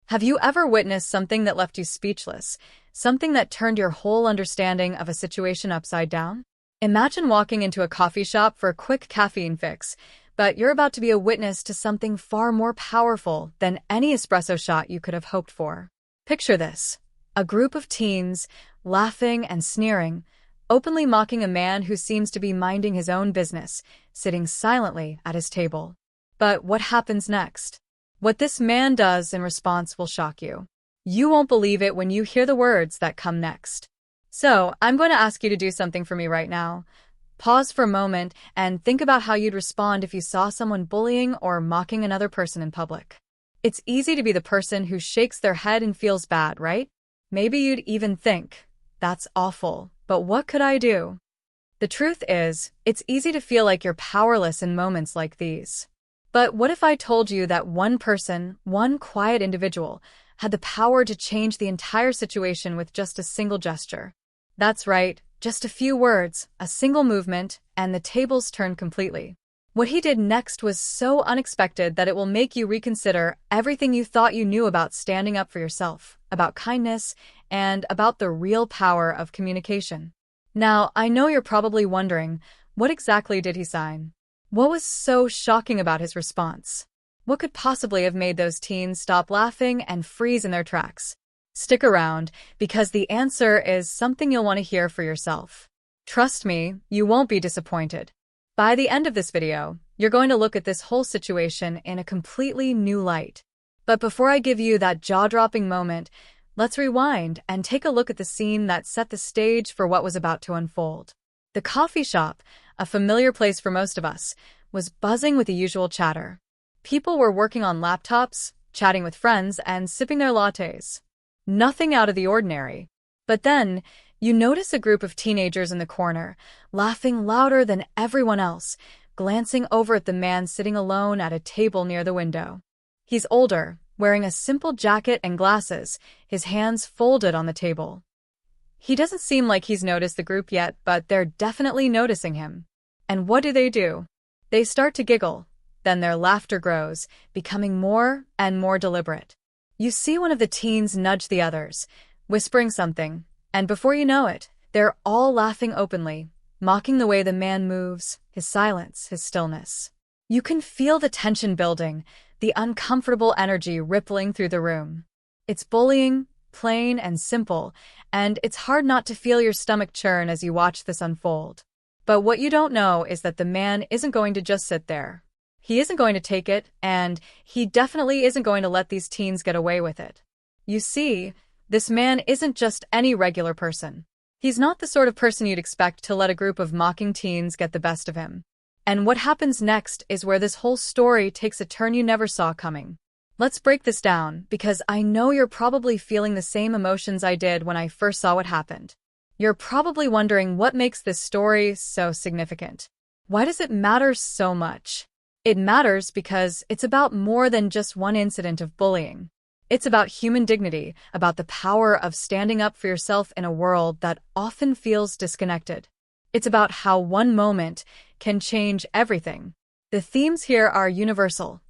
Have you ever witnessed something that left you speechless, something that turned your whole understanding of a situation upside down? Imagine walking into a coffee shop for a quick caffeine fix, but you're about to be a witness to something far more powerful than any espresso shot you could have hoped for. Picture this: a group of teens, laughing and sneering, openly mocking a man who seems to be minding his own business, sitting silently at his table. But what happens next? What this man does in response will shock you. You won't believe it when you hear the words that come next. So, I'm going to ask you to do something for me right now. Pause for a moment and think about how you'd respond if you saw someone bullying or mocking another person in public. It's easy to be the person who shakes their head and feels bad, right? Maybe you'd even think, "That's awful, but what could I do?" The truth is, it's easy to feel like you're powerless in moments like these. But what if I told you that one person, one quiet individual, had the power to change the entire situation with just a single gesture? That's right, just a few words, a single movement, and the tables turned completely. What he did next was so unexpected that it will make you reconsider everything you thought you knew about standing up for yourself, about kindness, and about the real power of communication. Now, I know you're probably wondering, what exactly did he sign? What was so shocking about his response? What could possibly have made those teens stop laughing and freeze in their tracks? Stick around, because the answer is something you'll want to hear for yourself. Trust me, you won't be disappointed. By the end of this video, you're going to look at this whole situation in a completely new light. But before I give you that jaw-dropping moment, let's rewind and take a look at the scene that set the stage for what was about to unfold. The coffee shop, a familiar place for most of us, was buzzing with the usual chatter. People were working on laptops, chatting with friends, and sipping their lattes. Nothing out of the ordinary. But then, you notice a group of teenagers in the corner, laughing louder than everyone else, glancing over at the man sitting alone at a table near the window. He's older, wearing a simple jacket and glasses, his hands folded on the table. He doesn't seem like he's noticed the group yet, but they're definitely noticing him. And what do? They start to giggle. Then their laughter grows, becoming more and more deliberate. You see one of the teens nudge the others, whispering something, and before you know it, they're all laughing openly, mocking the way the man moves, his silence, his stillness. You can feel the tension building, the uncomfortable energy rippling through the room. It's bullying, plain and simple, and it's hard not to feel your stomach churn as you watch this unfold. But what you don't know is that the man isn't going to just sit there. He isn't going to take it, and he definitely isn't going to let these teens get away with it. You see, this man isn't just any regular person. He's not the sort of person you'd expect to let a group of mocking teens get the best of him. And what happens next is where this whole story takes a turn you never saw coming. Let's break this down, because I know you're probably feeling the same emotions I did when I first saw what happened. You're probably wondering what makes this story so significant. Why does it matter so much? It matters because it's about more than just one incident of bullying. It's about human dignity, about the power of standing up for yourself in a world that often feels disconnected. It's about how one moment can change everything. The themes here are universal: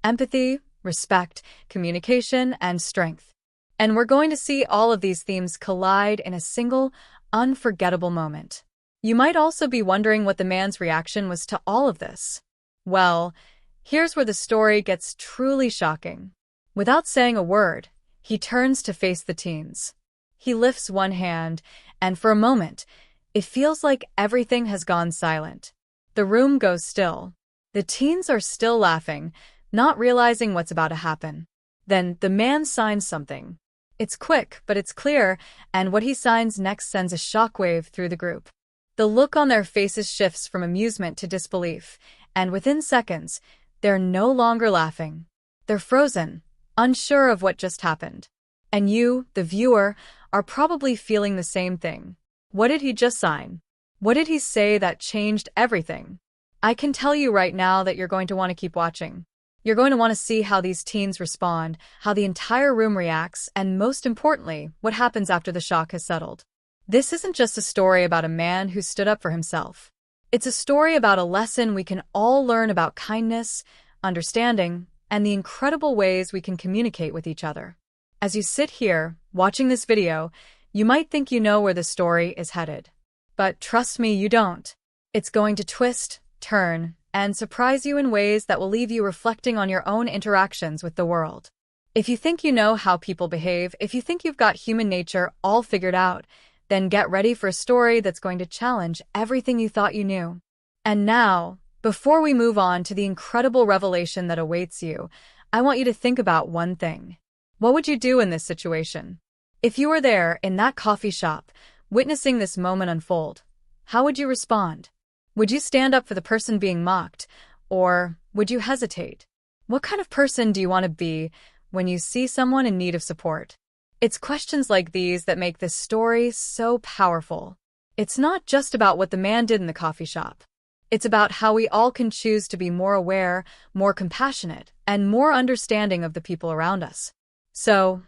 empathy, respect, communication, and strength. And we're going to see all of these themes collide in a single, unforgettable moment. You might also be wondering what the man's reaction was to all of this. Well, here's where the story gets truly shocking. Without saying a word, he turns to face the teens. He lifts one hand, and for a moment, it feels like everything has gone silent. The room goes still. The teens are still laughing, not realizing what's about to happen. Then the man signs something. It's quick, but it's clear, and what he signs next sends a shockwave through the group. The look on their faces shifts from amusement to disbelief, and within seconds, they're no longer laughing. They're frozen, unsure of what just happened. And you, the viewer, are probably feeling the same thing. What did he just sign? What did he say that changed everything? I can tell you right now that you're going to want to keep watching. You're going to want to see how these teens respond, how the entire room reacts, and most importantly, what happens after the shock has settled. This isn't just a story about a man who stood up for himself. It's a story about a lesson we can all learn about kindness, understanding, and the incredible ways we can communicate with each other. As you sit here, watching this video, you might think you know where the story is headed. But trust me, you don't. It's going to twist, turn, and surprise you in ways that will leave you reflecting on your own interactions with the world. If you think you know how people behave, if you think you've got human nature all figured out, then get ready for a story that's going to challenge everything you thought you knew. And now, before we move on to the incredible revelation that awaits you, I want you to think about one thing. What would you do in this situation? If you were there in that coffee shop, witnessing this moment unfold, how would you respond? Would you stand up for the person being mocked, or would you hesitate? What kind of person do you want to be when you see someone in need of support? It's questions like these that make this story so powerful. It's not just about what the man did in the coffee shop. It's about how we all can choose to be more aware, more compassionate, and more understanding of the people around us. So,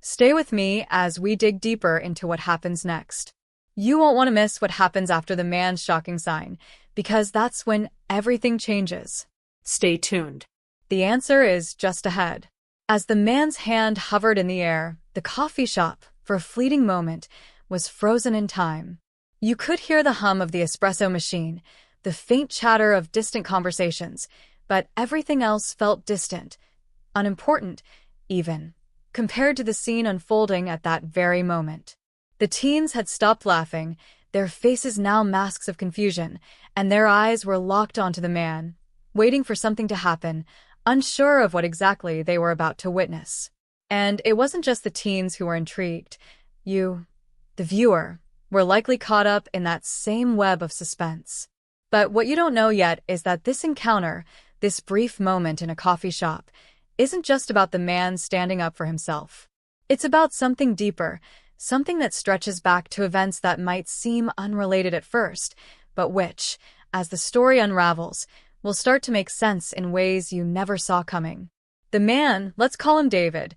stay with me as we dig deeper into what happens next. You won't want to miss what happens after the man's shocking sign, because that's when everything changes. Stay tuned. The answer is just ahead. As the man's hand hovered in the air, the coffee shop, for a fleeting moment, was frozen in time. You could hear the hum of the espresso machine, the faint chatter of distant conversations, but everything else felt distant, unimportant, even, compared to the scene unfolding at that very moment. The teens had stopped laughing, their faces now masks of confusion, and their eyes were locked onto the man, waiting for something to happen, unsure of what exactly they were about to witness. And it wasn't just the teens who were intrigued. You, the viewer, were likely caught up in that same web of suspense. But what you don't know yet is that this encounter, this brief moment in a coffee shop, isn't just about the man standing up for himself. It's about something deeper, something that stretches back to events that might seem unrelated at first, but which, as the story unravels, will start to make sense in ways you never saw coming. The man, let's call him David,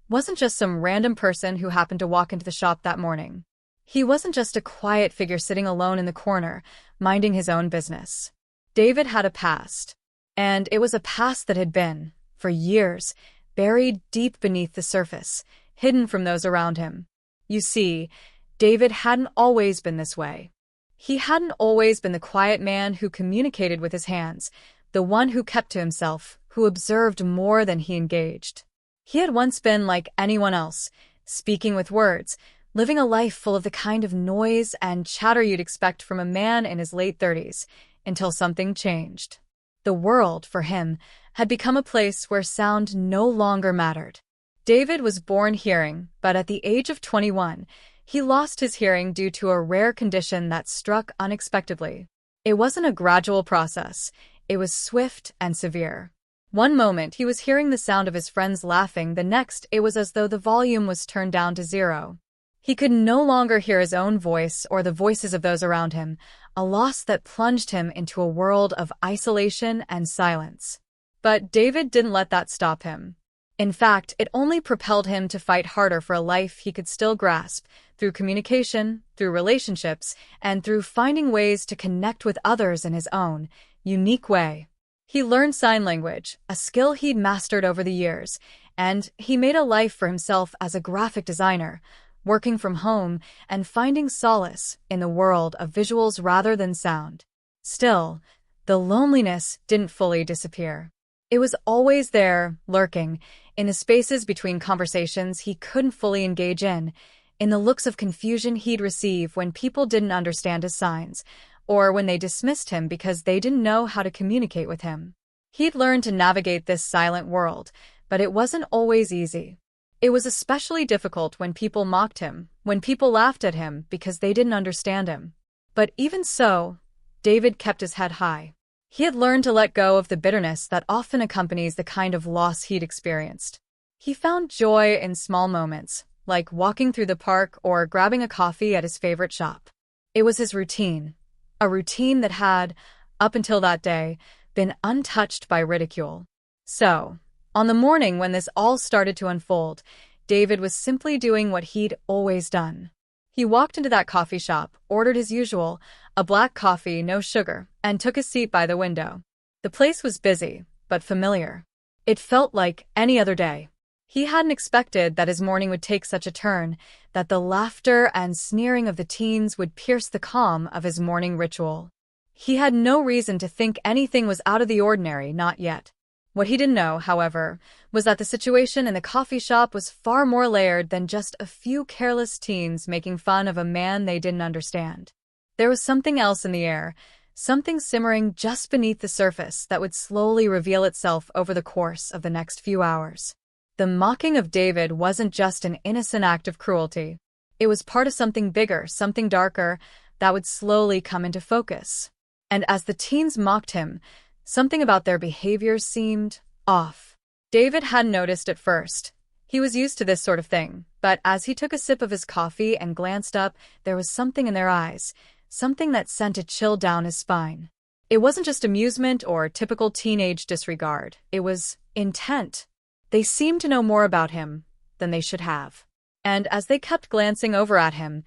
wasn't just some random person who happened to walk into the shop that morning. He wasn't just a quiet figure sitting alone in the corner, minding his own business. David had a past, and it was a past that had been, for years, buried deep beneath the surface, hidden from those around him. You see, David hadn't always been this way. He hadn't always been the quiet man who communicated with his hands, the one who kept to himself, who observed more than he engaged. He had once been like anyone else, speaking with words, living a life full of the kind of noise and chatter you'd expect from a man in his late 30s, until something changed. The world, for him, had become a place where sound no longer mattered. David was born hearing, but at the age of 21, he lost his hearing due to a rare condition that struck unexpectedly. It wasn't a gradual process, it was swift and severe. One moment he was hearing the sound of his friends laughing, the next it was as though the volume was turned down to zero. He could no longer hear his own voice or the voices of those around him, a loss that plunged him into a world of isolation and silence. But David didn't let that stop him. In fact, it only propelled him to fight harder for a life he could still grasp, through communication, through relationships, and through finding ways to connect with others in his own, unique way. He learned sign language, a skill he'd mastered over the years, and he made a life for himself as a graphic designer, working from home and finding solace in the world of visuals rather than sound. Still, the loneliness didn't fully disappear. It was always there, lurking, in the spaces between conversations he couldn't fully engage in the looks of confusion he'd receive when people didn't understand his signs, or when they dismissed him because they didn't know how to communicate with him. He'd learned to navigate this silent world, but it wasn't always easy. It was especially difficult when people mocked him, when people laughed at him because they didn't understand him. But even so, David kept his head high. He had learned to let go of the bitterness that often accompanies the kind of loss he'd experienced. He found joy in small moments, like walking through the park or grabbing a coffee at his favorite shop. It was his routine, a routine that had, up until that day, been untouched by ridicule. So, on the morning when this all started to unfold, David was simply doing what he'd always done. He walked into that coffee shop, ordered his usual, a black coffee, no sugar, and took a seat by the window. The place was busy, but familiar. It felt like any other day. He hadn't expected that his morning would take such a turn, that the laughter and sneering of the teens would pierce the calm of his morning ritual. He had no reason to think anything was out of the ordinary, not yet. What he didn't know, however, was that the situation in the coffee shop was far more layered than just a few careless teens making fun of a man they didn't understand. There was something else in the air, something simmering just beneath the surface that would slowly reveal itself over the course of the next few hours. The mocking of David wasn't just an innocent act of cruelty. It was part of something bigger, something darker, that would slowly come into focus. And as the teens mocked him, something about their behavior seemed off. David hadn't noticed at first. He was used to this sort of thing, but as he took a sip of his coffee and glanced up, there was something in their eyes, something that sent a chill down his spine. It wasn't just amusement or typical teenage disregard. It was intent. They seemed to know more about him than they should have. And as they kept glancing over at him,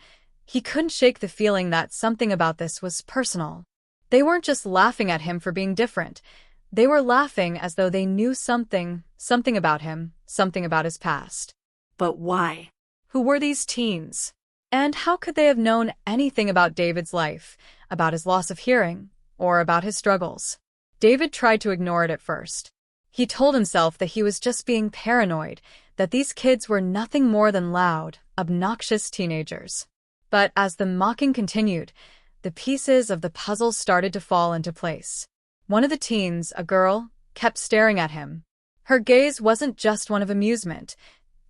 he couldn't shake the feeling that something about this was personal. They weren't just laughing at him for being different. They were laughing as though they knew something about him, something about his past. But why? Who were these teens? And how could they have known anything about David's life, about his loss of hearing, or about his struggles? David tried to ignore it at first. He told himself that he was just being paranoid, that these kids were nothing more than loud, obnoxious teenagers. But as the mocking continued, the pieces of the puzzle started to fall into place. One of the teens, a girl, kept staring at him. Her gaze wasn't just one of amusement,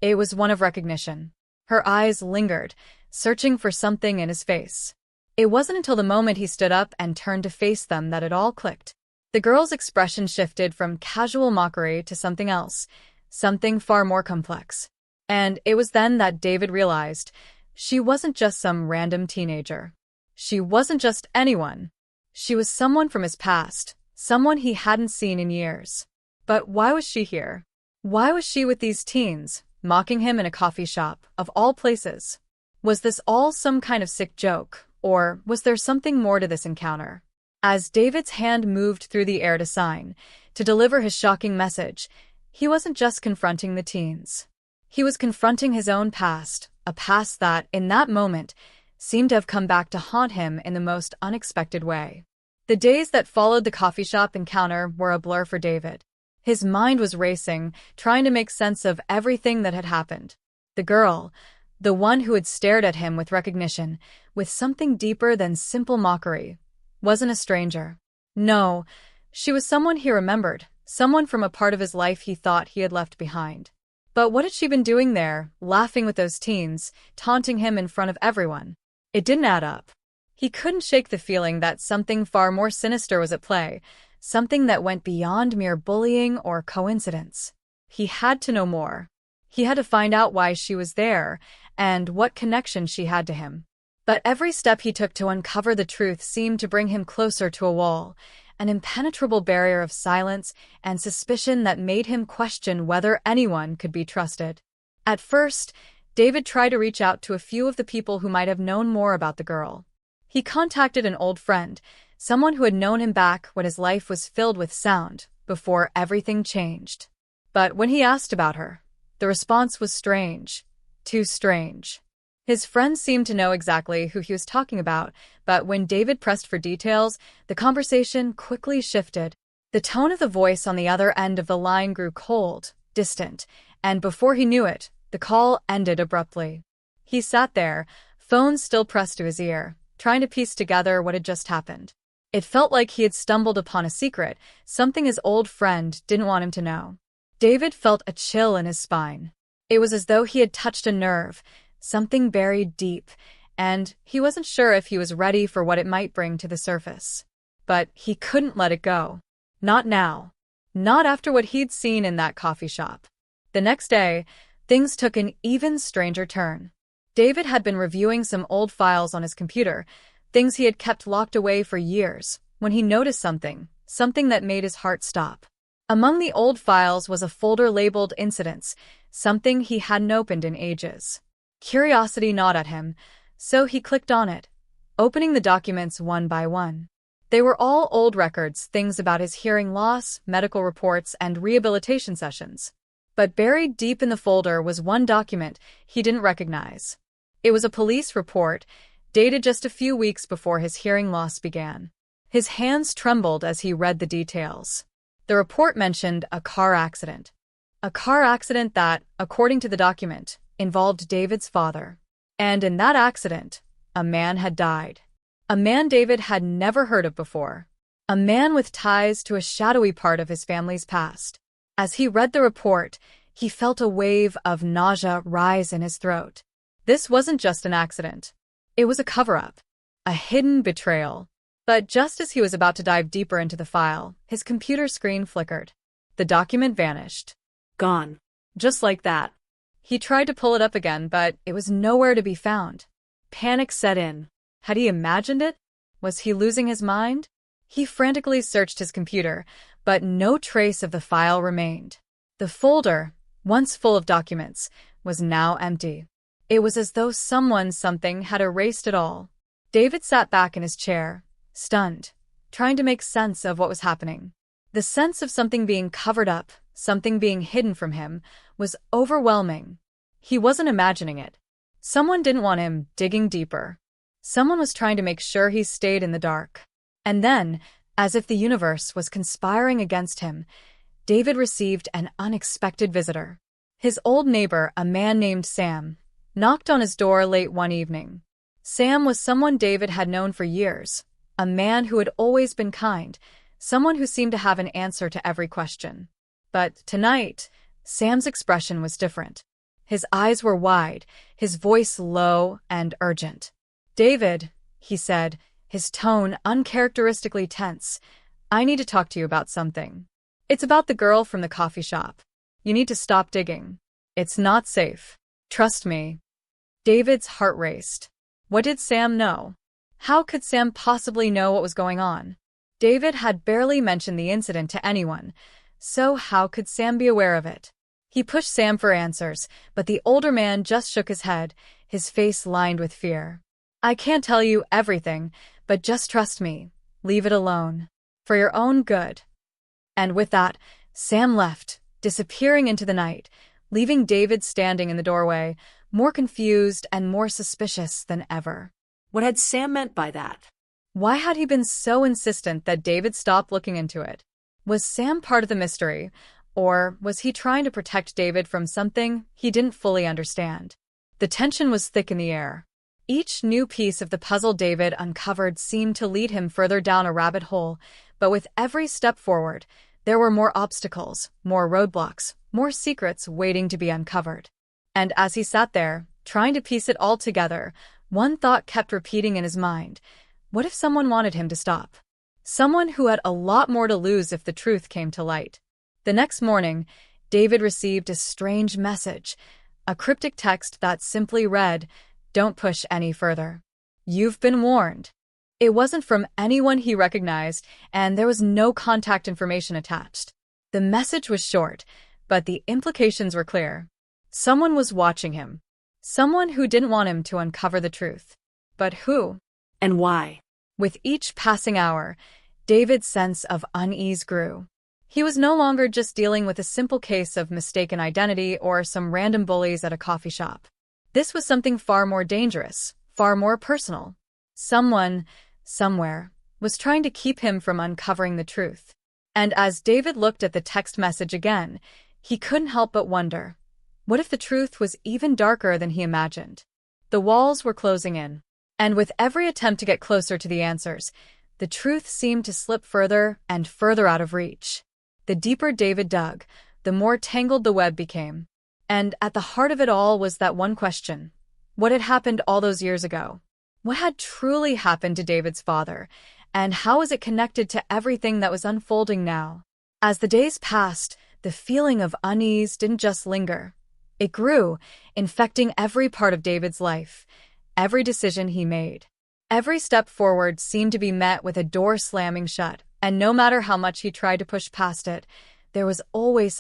it was one of recognition. Her eyes lingered, searching for something in his face. It wasn't until the moment he stood up and turned to face them that it all clicked. The girl's expression shifted from casual mockery to something else, something far more complex. And it was then that David realized she wasn't just some random teenager. She wasn't just anyone. She was someone from his past, someone he hadn't seen in years. But why was she here? Why was she with these teens, mocking him in a coffee shop, of all places? Was this all some kind of sick joke, or was there something more to this encounter? As David's hand moved through the air to sign, to deliver his shocking message, he wasn't just confronting the teens. He was confronting his own past, a past that, in that moment, seemed to have come back to haunt him in the most unexpected way. The days that followed the coffee shop encounter were a blur for David. His mind was racing, trying to make sense of everything that had happened. The girl, the one who had stared at him with recognition, with something deeper than simple mockery, wasn't a stranger. No, she was someone he remembered, someone from a part of his life he thought he had left behind. But what had she been doing there, laughing with those teens, taunting him in front of everyone? It didn't add up. He couldn't shake the feeling that something far more sinister was at play, something that went beyond mere bullying or coincidence. He had to know more. He had to find out why she was there, and what connection she had to him. But every step he took to uncover the truth seemed to bring him closer to a wall, an impenetrable barrier of silence and suspicion that made him question whether anyone could be trusted. At first, David tried to reach out to a few of the people who might have known more about the girl. He contacted an old friend, someone who had known him back when his life was filled with sound, before everything changed. But when he asked about her, the response was strange. Too strange. His friend seemed to know exactly who he was talking about, but when David pressed for details, the conversation quickly shifted. The tone of the voice on the other end of the line grew cold, distant, and before he knew it, the call ended abruptly. He sat there, phone still pressed to his ear, trying to piece together what had just happened. It felt like he had stumbled upon a secret, something his old friend didn't want him to know. David felt a chill in his spine. It was as though he had touched a nerve, something buried deep, and he wasn't sure if he was ready for what it might bring to the surface. But he couldn't let it go. Not now. Not after what he'd seen in that coffee shop. The next day, things took an even stranger turn. David had been reviewing some old files on his computer, things he had kept locked away for years, when he noticed something that made his heart stop. Among the old files was a folder labeled Incidents, something he hadn't opened in ages. Curiosity gnawed at him, so he clicked on it, opening the documents one by one. They were all old records, things about his hearing loss, medical reports, and rehabilitation sessions. But buried deep in the folder was one document he didn't recognize. It was a police report, dated just a few weeks before his hearing loss began. His hands trembled as he read the details. The report mentioned a car accident. A car accident that, according to the document, involved David's father. And in that accident, a man had died. A man David had never heard of before. A man with ties to a shadowy part of his family's past. As he read the report, he felt a wave of nausea rise in his throat. This wasn't just an accident. It was a cover-up. A hidden betrayal. But just as he was about to dive deeper into the file, his computer screen flickered. The document vanished. Gone. Just like that. He tried to pull it up again, but it was nowhere to be found. Panic set in. Had he imagined it? Was he losing his mind? He frantically searched his computer, but no trace of the file remained. The folder, once full of documents, was now empty. It was as though something had erased it all. David sat back in his chair, stunned, trying to make sense of what was happening. The sense of something being covered up, something being hidden from him, was overwhelming. He wasn't imagining it. Someone didn't want him digging deeper. Someone was trying to make sure he stayed in the dark. And then, as if the universe was conspiring against him, David received an unexpected visitor. His old neighbor, a man named Sam, knocked on his door late one evening. Sam was someone David had known for years, a man who had always been kind, someone who seemed to have an answer to every question. But tonight, Sam's expression was different. His eyes were wide, his voice low and urgent. "David," he said, his tone uncharacteristically tense, "I need to talk to you about something. It's about the girl from the coffee shop. You need to stop digging. It's not safe. Trust me." David's heart raced. What did Sam know? How could Sam possibly know what was going on? David had barely mentioned the incident to anyone, so how could Sam be aware of it? He pushed Sam for answers, but the older man just shook his head, his face lined with fear. "I can't tell you everything, but just trust me. Leave it alone. For your own good." And with that, Sam left, disappearing into the night, leaving David standing in the doorway, more confused and more suspicious than ever. What had Sam meant by that? Why had he been so insistent that David stop looking into it? Was Sam part of the mystery, or was he trying to protect David from something he didn't fully understand? The tension was thick in the air. Each new piece of the puzzle David uncovered seemed to lead him further down a rabbit hole, but with every step forward, there were more obstacles, more roadblocks, more secrets waiting to be uncovered. And as he sat there, trying to piece it all together, one thought kept repeating in his mind. What if someone wanted him to stop? Someone who had a lot more to lose if the truth came to light. The next morning, David received a strange message, a cryptic text that simply read, "Don't push any further. You've been warned." It wasn't from anyone he recognized, and there was no contact information attached. The message was short, but the implications were clear. Someone was watching him. Someone who didn't want him to uncover the truth. But who? And why? With each passing hour, David's sense of unease grew. He was no longer just dealing with a simple case of mistaken identity or some random bullies at a coffee shop. This was something far more dangerous, far more personal. Someone, somewhere, was trying to keep him from uncovering the truth. And as David looked at the text message again, he couldn't help but wonder, what if the truth was even darker than he imagined? The walls were closing in, and with every attempt to get closer to the answers, the truth seemed to slip further and further out of reach. The deeper David dug, the more tangled the web became. And at the heart of it all was that one question. What had happened all those years ago? What had truly happened to David's father? And how was it connected to everything that was unfolding now? As the days passed, the feeling of unease didn't just linger. It grew, infecting every part of David's life, every decision he made. Every step forward seemed to be met with a door slamming shut, and no matter how much he tried to push past it, there was always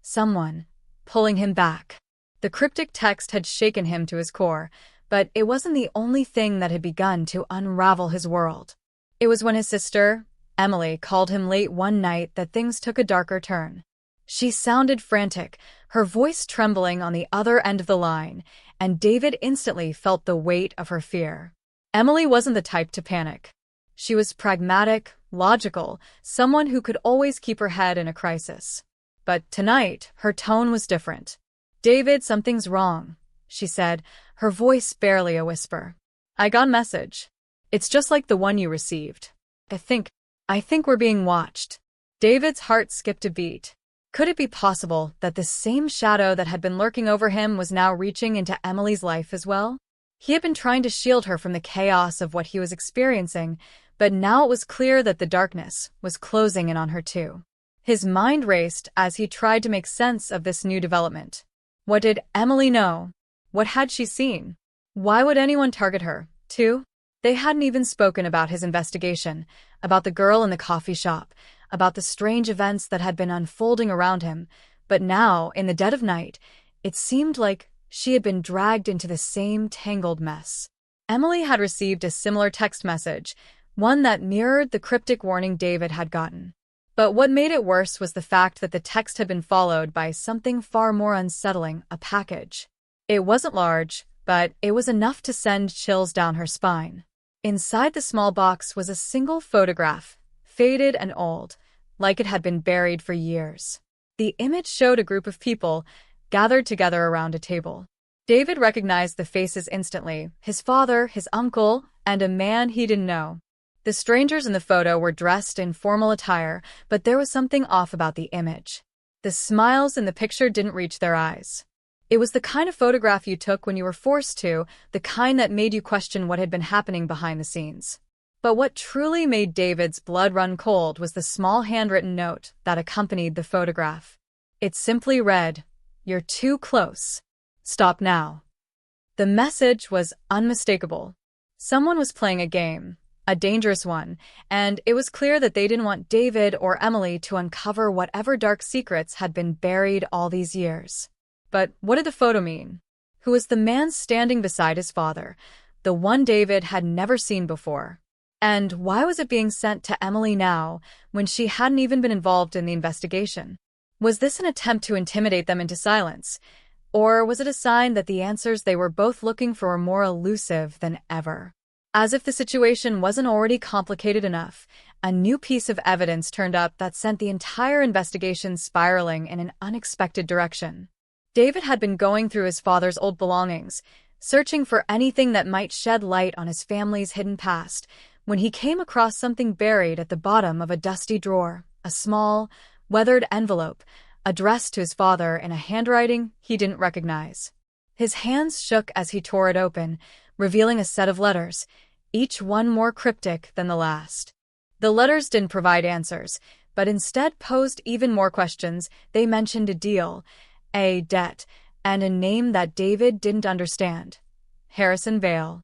someone, pulling him back. The cryptic text had shaken him to his core, but it wasn't the only thing that had begun to unravel his world. It was when his sister, Emily, called him late one night that things took a darker turn. She sounded frantic, her voice trembling on the other end of the line, and David instantly felt the weight of her fear. Emily wasn't the type to panic. She was pragmatic, logical, someone who could always keep her head in a crisis. But tonight, her tone was different. "David, something's wrong," she said, her voice barely a whisper. "I got a message. It's just like the one you received. I think we're being watched." David's heart skipped a beat. Could it be possible that the same shadow that had been lurking over him was now reaching into Emily's life as well? He had been trying to shield her from the chaos of what he was experiencing, but now it was clear that the darkness was closing in on her too. His mind raced as he tried to make sense of this new development. What did Emily know? What had she seen? Why would anyone target her, too? They hadn't even spoken about his investigation, about the girl in the coffee shop, about the strange events that had been unfolding around him, but now, in the dead of night, it seemed like she had been dragged into the same tangled mess. Emily had received a similar text message, one that mirrored the cryptic warning David had gotten. But what made it worse was the fact that the text had been followed by something far more unsettling, a package. It wasn't large, but it was enough to send chills down her spine. Inside the small box was a single photograph, faded and old, like it had been buried for years. The image showed a group of people gathered together around a table. David recognized the faces instantly, his father, his uncle, and a man he didn't know. The strangers in the photo were dressed in formal attire, but there was something off about the image. The smiles in the picture didn't reach their eyes. It was the kind of photograph you took when you were forced to, the kind that made you question what had been happening behind the scenes. But what truly made David's blood run cold was the small handwritten note that accompanied the photograph. It simply read, "You're too close. Stop now." The message was unmistakable. Someone was playing a game, a dangerous one, and it was clear that they didn't want David or Emily to uncover whatever dark secrets had been buried all these years. But what did the photo mean? Who was the man standing beside his father, the one David had never seen before? And why was it being sent to Emily now, when she hadn't even been involved in the investigation? Was this an attempt to intimidate them into silence? Or was it a sign that the answers they were both looking for were more elusive than ever? As if the situation wasn't already complicated enough, a new piece of evidence turned up that sent the entire investigation spiraling in an unexpected direction. David had been going through his father's old belongings, searching for anything that might shed light on his family's hidden past, when he came across something buried at the bottom of a dusty drawer, a small, weathered envelope, addressed to his father in a handwriting he didn't recognize. His hands shook as he tore it open, revealing a set of letters, each one more cryptic than the last. The letters didn't provide answers, but instead posed even more questions. They mentioned a deal, a debt, and a name that David didn't understand. Harrison Vale.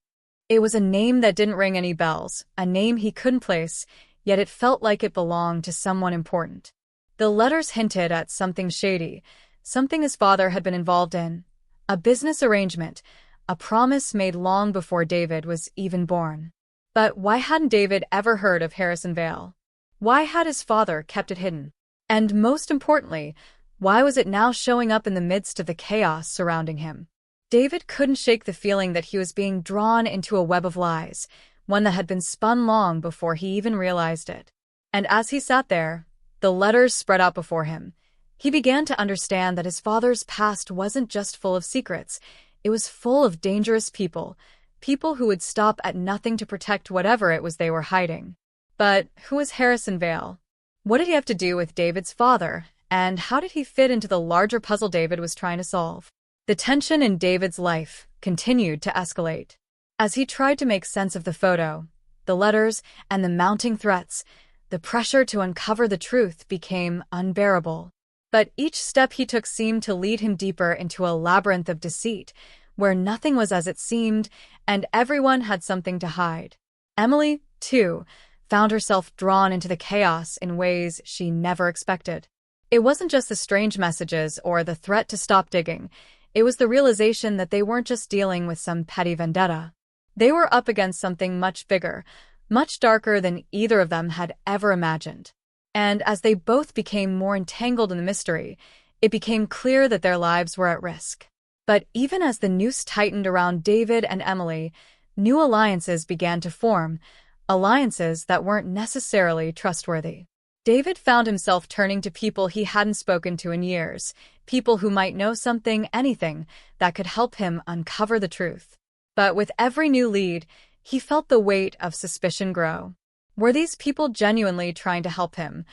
It was a name that didn't ring any bells, a name he couldn't place, yet it felt like it belonged to someone important. The letters hinted at something shady, something his father had been involved in, a business arrangement, a promise made long before David was even born. But why hadn't David ever heard of Harrison Vale? Why had his father kept it hidden? And most importantly, why was it now showing up in the midst of the chaos surrounding him? David couldn't shake the feeling that he was being drawn into a web of lies, one that had been spun long before he even realized it. And as he sat there, the letters spread out before him, he began to understand that his father's past wasn't just full of secrets, it was full of dangerous people, people who would stop at nothing to protect whatever it was they were hiding. But who was Harrison Vale? What did he have to do with David's father? And how did he fit into the larger puzzle David was trying to solve? The tension in David's life continued to escalate. As he tried to make sense of the photo, the letters, and the mounting threats, the pressure to uncover the truth became unbearable. But each step he took seemed to lead him deeper into a labyrinth of deceit, where nothing was as it seemed, and everyone had something to hide. Emily, too, found herself drawn into the chaos in ways she never expected. It wasn't just the strange messages or the threat to stop digging. It was the realization that they weren't just dealing with some petty vendetta. They were up against something much bigger, much darker than either of them had ever imagined. And as they both became more entangled in the mystery, it became clear that their lives were at risk. But even as the noose tightened around David and Emily, new alliances began to form, alliances that weren't necessarily trustworthy. David found himself turning to people he hadn't spoken to in years, people who might know something, anything, that could help him uncover the truth. But with every new lead, he felt the weight of suspicion grow. Were these people genuinely trying to help him,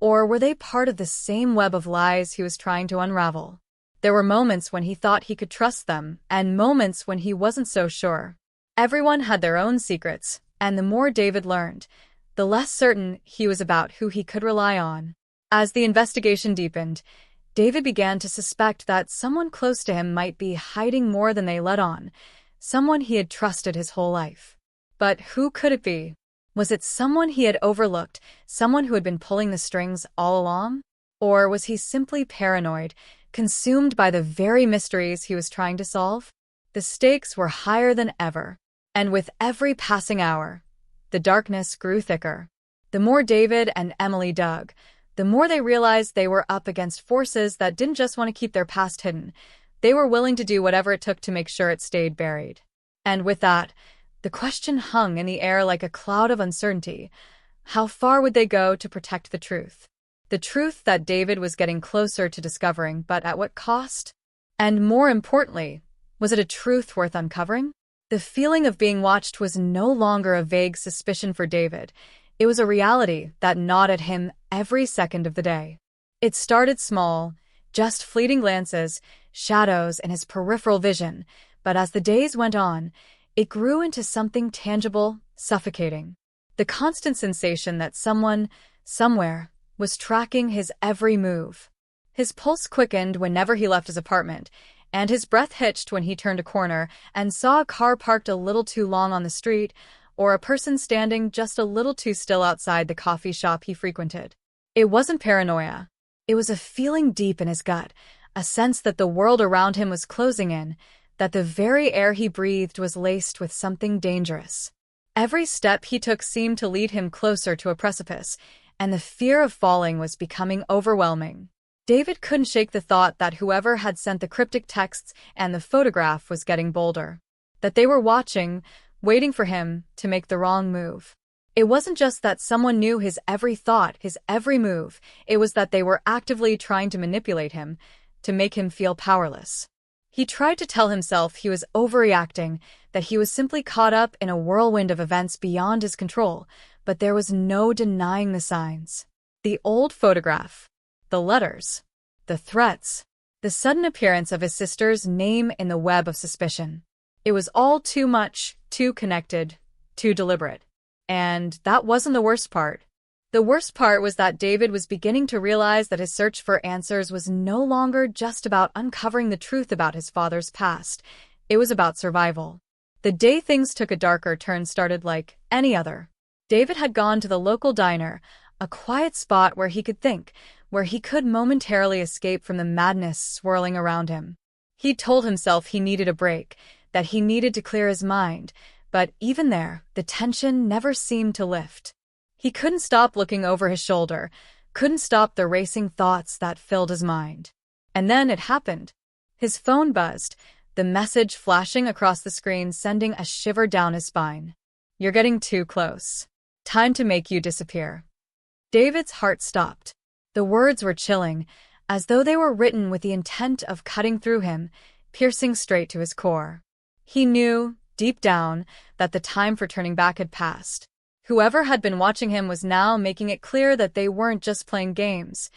or were they part of the same web of lies he was trying to unravel? There were moments when he thought he could trust them, and moments when he wasn't so sure. Everyone had their own secrets, and the more David learned, the less certain he was about who he could rely on. As the investigation deepened, David began to suspect that someone close to him might be hiding more than they let on, someone he had trusted his whole life. But who could it be? Was it someone he had overlooked, someone who had been pulling the strings all along? Or was he simply paranoid, consumed by the very mysteries he was trying to solve? The stakes were higher than ever, and with every passing hour, the darkness grew thicker. The more David and Emily dug, the more they realized they were up against forces that didn't just want to keep their past hidden. They were willing to do whatever it took to make sure it stayed buried. And with that, the question hung in the air like a cloud of uncertainty. How far would they go to protect the truth? The truth that David was getting closer to discovering, but at what cost? And more importantly, was it a truth worth uncovering? The feeling of being watched was no longer a vague suspicion for David. It was a reality that gnawed at him every second of the day. It started small, just fleeting glances, shadows in his peripheral vision, but as the days went on, it grew into something tangible, suffocating. The constant sensation that someone, somewhere, was tracking his every move. His pulse quickened whenever he left his apartment, and his breath hitched when he turned a corner and saw a car parked a little too long on the street, or a person standing just a little too still outside the coffee shop he frequented. It wasn't paranoia. It was a feeling deep in his gut, a sense that the world around him was closing in, that the very air he breathed was laced with something dangerous. Every step he took seemed to lead him closer to a precipice, and the fear of falling was becoming overwhelming. David couldn't shake the thought that whoever had sent the cryptic texts and the photograph was getting bolder, that they were watching, waiting for him to make the wrong move. It wasn't just that someone knew his every thought, his every move. It was that they were actively trying to manipulate him, to make him feel powerless. He tried to tell himself he was overreacting, that he was simply caught up in a whirlwind of events beyond his control, but there was no denying the signs. The old photograph, the letters, the threats, the sudden appearance of his sister's name in the web of suspicion. It was all too much, too connected, too deliberate. And that wasn't the worst part. The worst part was that David was beginning to realize that his search for answers was no longer just about uncovering the truth about his father's past. It was about survival. The day things took a darker turn started like any other. David had gone to the local diner, a quiet spot where he could think, where he could momentarily escape from the madness swirling around him. He told himself he needed a break, that he needed to clear his mind, but even there, the tension never seemed to lift. He couldn't stop looking over his shoulder, couldn't stop the racing thoughts that filled his mind. And then it happened. His phone buzzed, the message flashing across the screen sending a shiver down his spine. "You're getting too close. Time to make you disappear." David's heart stopped. The words were chilling, as though they were written with the intent of cutting through him, piercing straight to his core. He knew, deep down, that the time for turning back had passed. Whoever had been watching him was now making it clear that they weren't just playing games.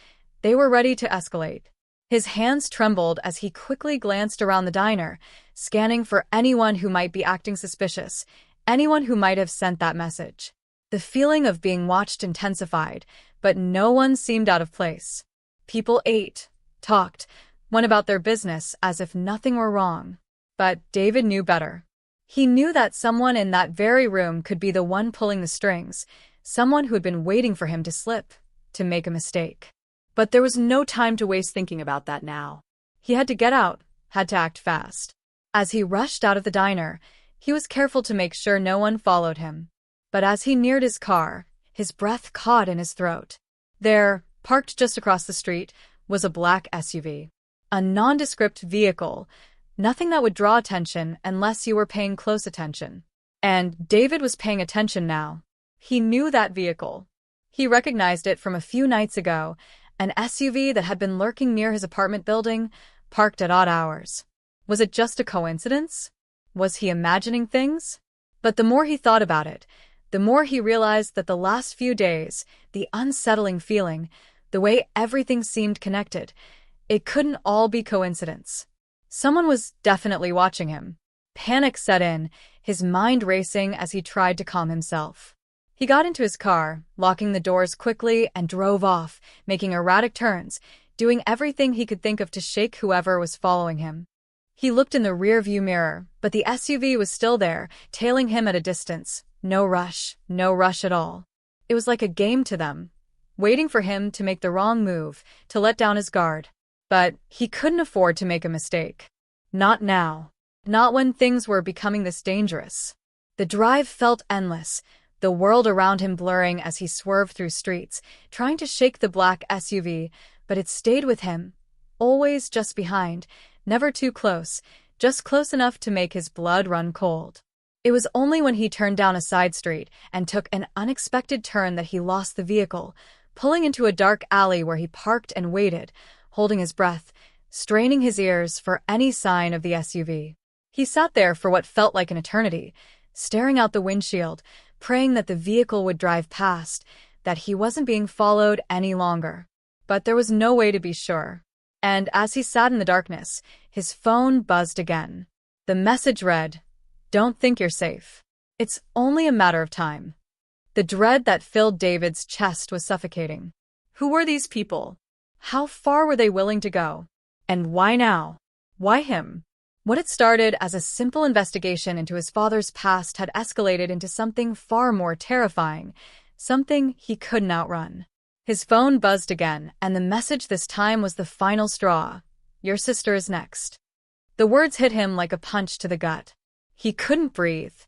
They were ready to escalate. His hands trembled as he quickly glanced around the diner, scanning for anyone who might be acting suspicious, anyone who might have sent that message. The feeling of being watched intensified, but no one seemed out of place. People ate, talked, went about their business as if nothing were wrong. But David knew better. He knew that someone in that very room could be the one pulling the strings, someone who had been waiting for him to slip, to make a mistake. But there was no time to waste thinking about that now. He had to get out, had to act fast. As he rushed out of the diner, he was careful to make sure no one followed him. But as he neared his car, his breath caught in his throat. There, parked just across the street, was a black SUV. A nondescript vehicle, nothing that would draw attention unless you were paying close attention. And David was paying attention now. He knew that vehicle. He recognized it from a few nights ago, an SUV that had been lurking near his apartment building, parked at odd hours. Was it just a coincidence? Was he imagining things? But the more he thought about it, the more he realized that the last few days, the unsettling feeling, the way everything seemed connected, it couldn't all be coincidence. Someone was definitely watching him. Panic set in, his mind racing as he tried to calm himself. He got into his car, locking the doors quickly, and drove off, making erratic turns, doing everything he could think of to shake whoever was following him. He looked in the rearview mirror, but the SUV was still there, tailing him at a distance. No rush at all. It was like a game to them, waiting for him to make the wrong move, to let down his guard. But he couldn't afford to make a mistake. Not now. Not when things were becoming this dangerous. The drive felt endless, the world around him blurring as he swerved through streets, trying to shake the black SUV, but it stayed with him, always just behind, never too close, just close enough to make his blood run cold. It was only when he turned down a side street and took an unexpected turn that he lost the vehicle, pulling into a dark alley where he parked and waited, holding his breath, straining his ears for any sign of the SUV. He sat there for what felt like an eternity, staring out the windshield, praying that the vehicle would drive past, that he wasn't being followed any longer. But there was no way to be sure. And as he sat in the darkness, his phone buzzed again. The message read, "Don't think you're safe. It's only a matter of time." The dread that filled David's chest was suffocating. Who were these people? How far were they willing to go? And why now? Why him? What had started as a simple investigation into his father's past had escalated into something far more terrifying, something he couldn't outrun. His phone buzzed again, and the message this time was the final straw. "Your sister is next." The words hit him like a punch to the gut. He couldn't breathe.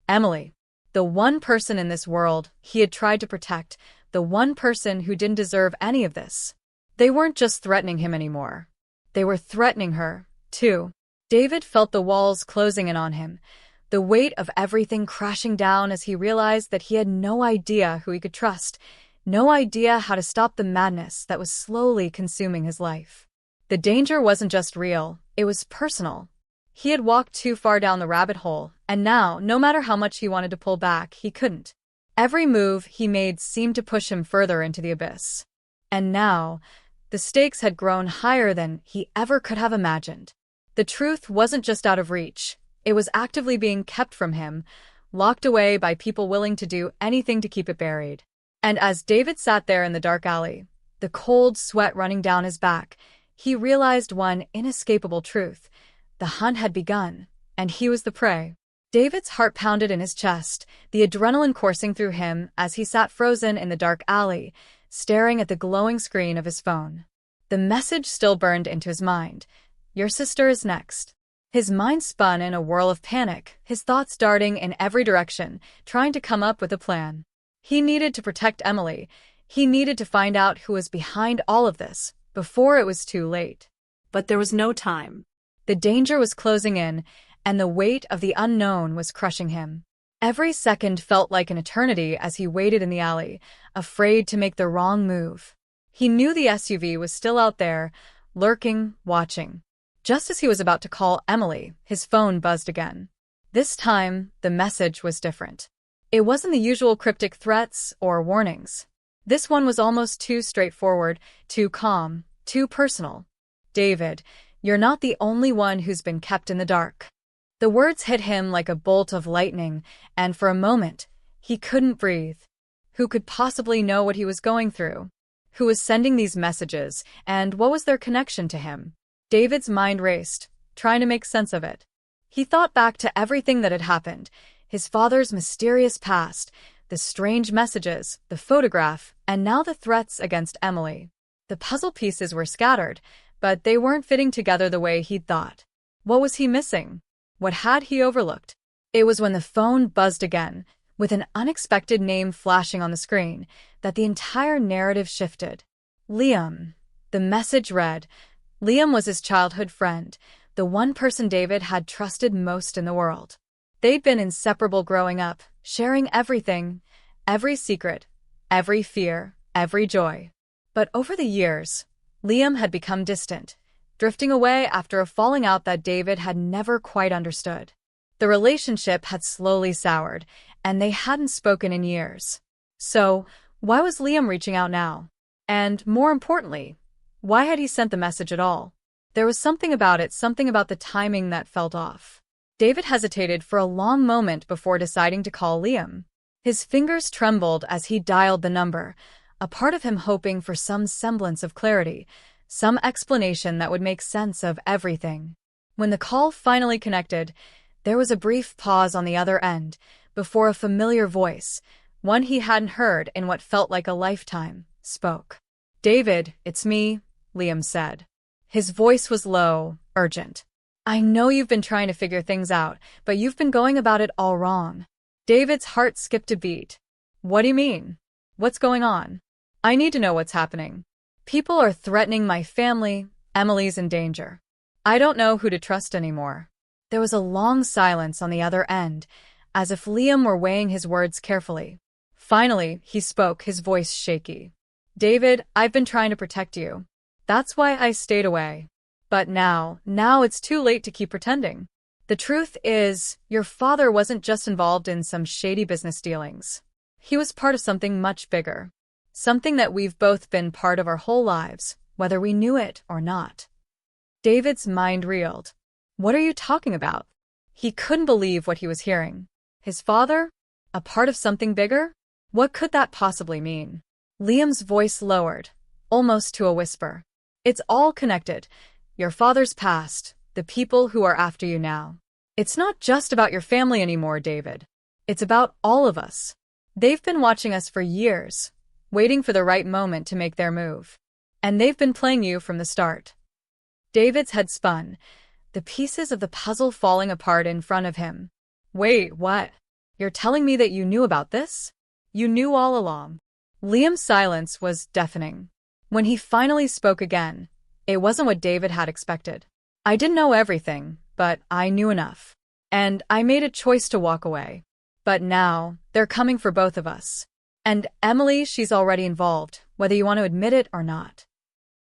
Emily. The one person in this world he had tried to protect, the one person who didn't deserve any of this. They weren't just threatening him anymore. They were threatening her, too. David felt the walls closing in on him, the weight of everything crashing down as he realized that he had no idea who he could trust, no idea how to stop the madness that was slowly consuming his life. The danger wasn't just real, it was personal. He had walked too far down the rabbit hole, and now, no matter how much he wanted to pull back, he couldn't. Every move he made seemed to push him further into the abyss. And now, the stakes had grown higher than he ever could have imagined. The truth wasn't just out of reach, it was actively being kept from him, locked away by people willing to do anything to keep it buried. And as David sat there in the dark alley, the cold sweat running down his back, he realized one inescapable truth. The hunt had begun, and he was the prey. David's heart pounded in his chest, the adrenaline coursing through him as he sat frozen in the dark alley, staring at the glowing screen of his phone. The message still burned into his mind. "Your sister is next." His mind spun in a whirl of panic, his thoughts darting in every direction, trying to come up with a plan. He needed to protect Emily. He needed to find out who was behind all of this, before it was too late. But there was no time. The danger was closing in, and the weight of the unknown was crushing him. Every second felt like an eternity as he waited in the alley, afraid to make the wrong move. He knew the SUV was still out there, lurking, watching. Just as he was about to call Emily, his phone buzzed again. This time, the message was different. It wasn't the usual cryptic threats or warnings. This one was almost too straightforward, too calm, too personal. "David, you're not the only one who's been kept in the dark." The words hit him like a bolt of lightning, and for a moment, he couldn't breathe. Who could possibly know what he was going through? Who was sending these messages, and what was their connection to him? David's mind raced, trying to make sense of it. He thought back to everything that had happened, his father's mysterious past, the strange messages, the photograph, and now the threats against Emily. The puzzle pieces were scattered, but they weren't fitting together the way he'd thought. What was he missing? What had he overlooked? It was when the phone buzzed again, with an unexpected name flashing on the screen, that the entire narrative shifted. Liam. The message read. Liam was his childhood friend, the one person David had trusted most in the world. They'd been inseparable growing up, sharing everything, every secret, every fear, every joy. But over the years, Liam had become distant, drifting away after a falling out that David had never quite understood. The relationship had slowly soured, and they hadn't spoken in years. So, why was Liam reaching out now? And, more importantly, why had he sent the message at all? There was something about it, something about the timing that felt off. David hesitated for a long moment before deciding to call Liam. His fingers trembled as he dialed the number, a part of him hoping for some semblance of clarity, some explanation that would make sense of everything. When the call finally connected, there was a brief pause on the other end, before a familiar voice, one he hadn't heard in what felt like a lifetime, spoke. "David, it's me," Liam said. His voice was low, urgent. "I know you've been trying to figure things out, but you've been going about it all wrong." David's heart skipped a beat. "What do you mean? What's going on? I need to know what's happening. People are threatening my family. Emily's in danger. I don't know who to trust anymore." There was a long silence on the other end, as if Liam were weighing his words carefully. Finally, he spoke, his voice shaky. "David, I've been trying to protect you. That's why I stayed away. But now it's too late to keep pretending. The truth is, your father wasn't just involved in some shady business dealings. He was part of something much bigger. Something that we've both been part of our whole lives, whether we knew it or not." David's mind reeled. What are you talking about? He couldn't believe what he was hearing. His father? A part of something bigger? What could that possibly mean? Liam's voice lowered, almost to a whisper. "It's all connected. Your father's past, the people who are after you now. It's not just about your family anymore, David. It's about all of us. They've been watching us for years, waiting for the right moment to make their move. And they've been playing you from the start." David's head spun, the pieces of the puzzle falling apart in front of him. "Wait, what? You're telling me that you knew about this? You knew all along?" Liam's silence was deafening. When he finally spoke again, it wasn't what David had expected. "I didn't know everything, but I knew enough. And I made a choice to walk away. But now, they're coming for both of us. And Emily, she's already involved, whether you want to admit it or not."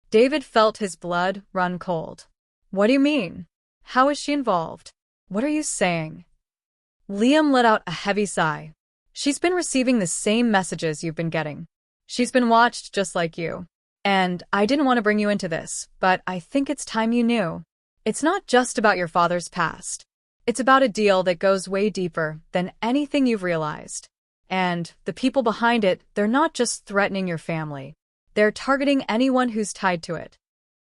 David felt his blood run cold. "What do you mean? How is she involved? What are you saying?" Liam let out a heavy sigh. "She's been receiving the same messages you've been getting. She's been watched just like you. And I didn't want to bring you into this, but I think it's time you knew. It's not just about your father's past. It's about a deal that goes way deeper than anything you've realized. And the people behind it, they're not just threatening your family. They're targeting anyone who's tied to it."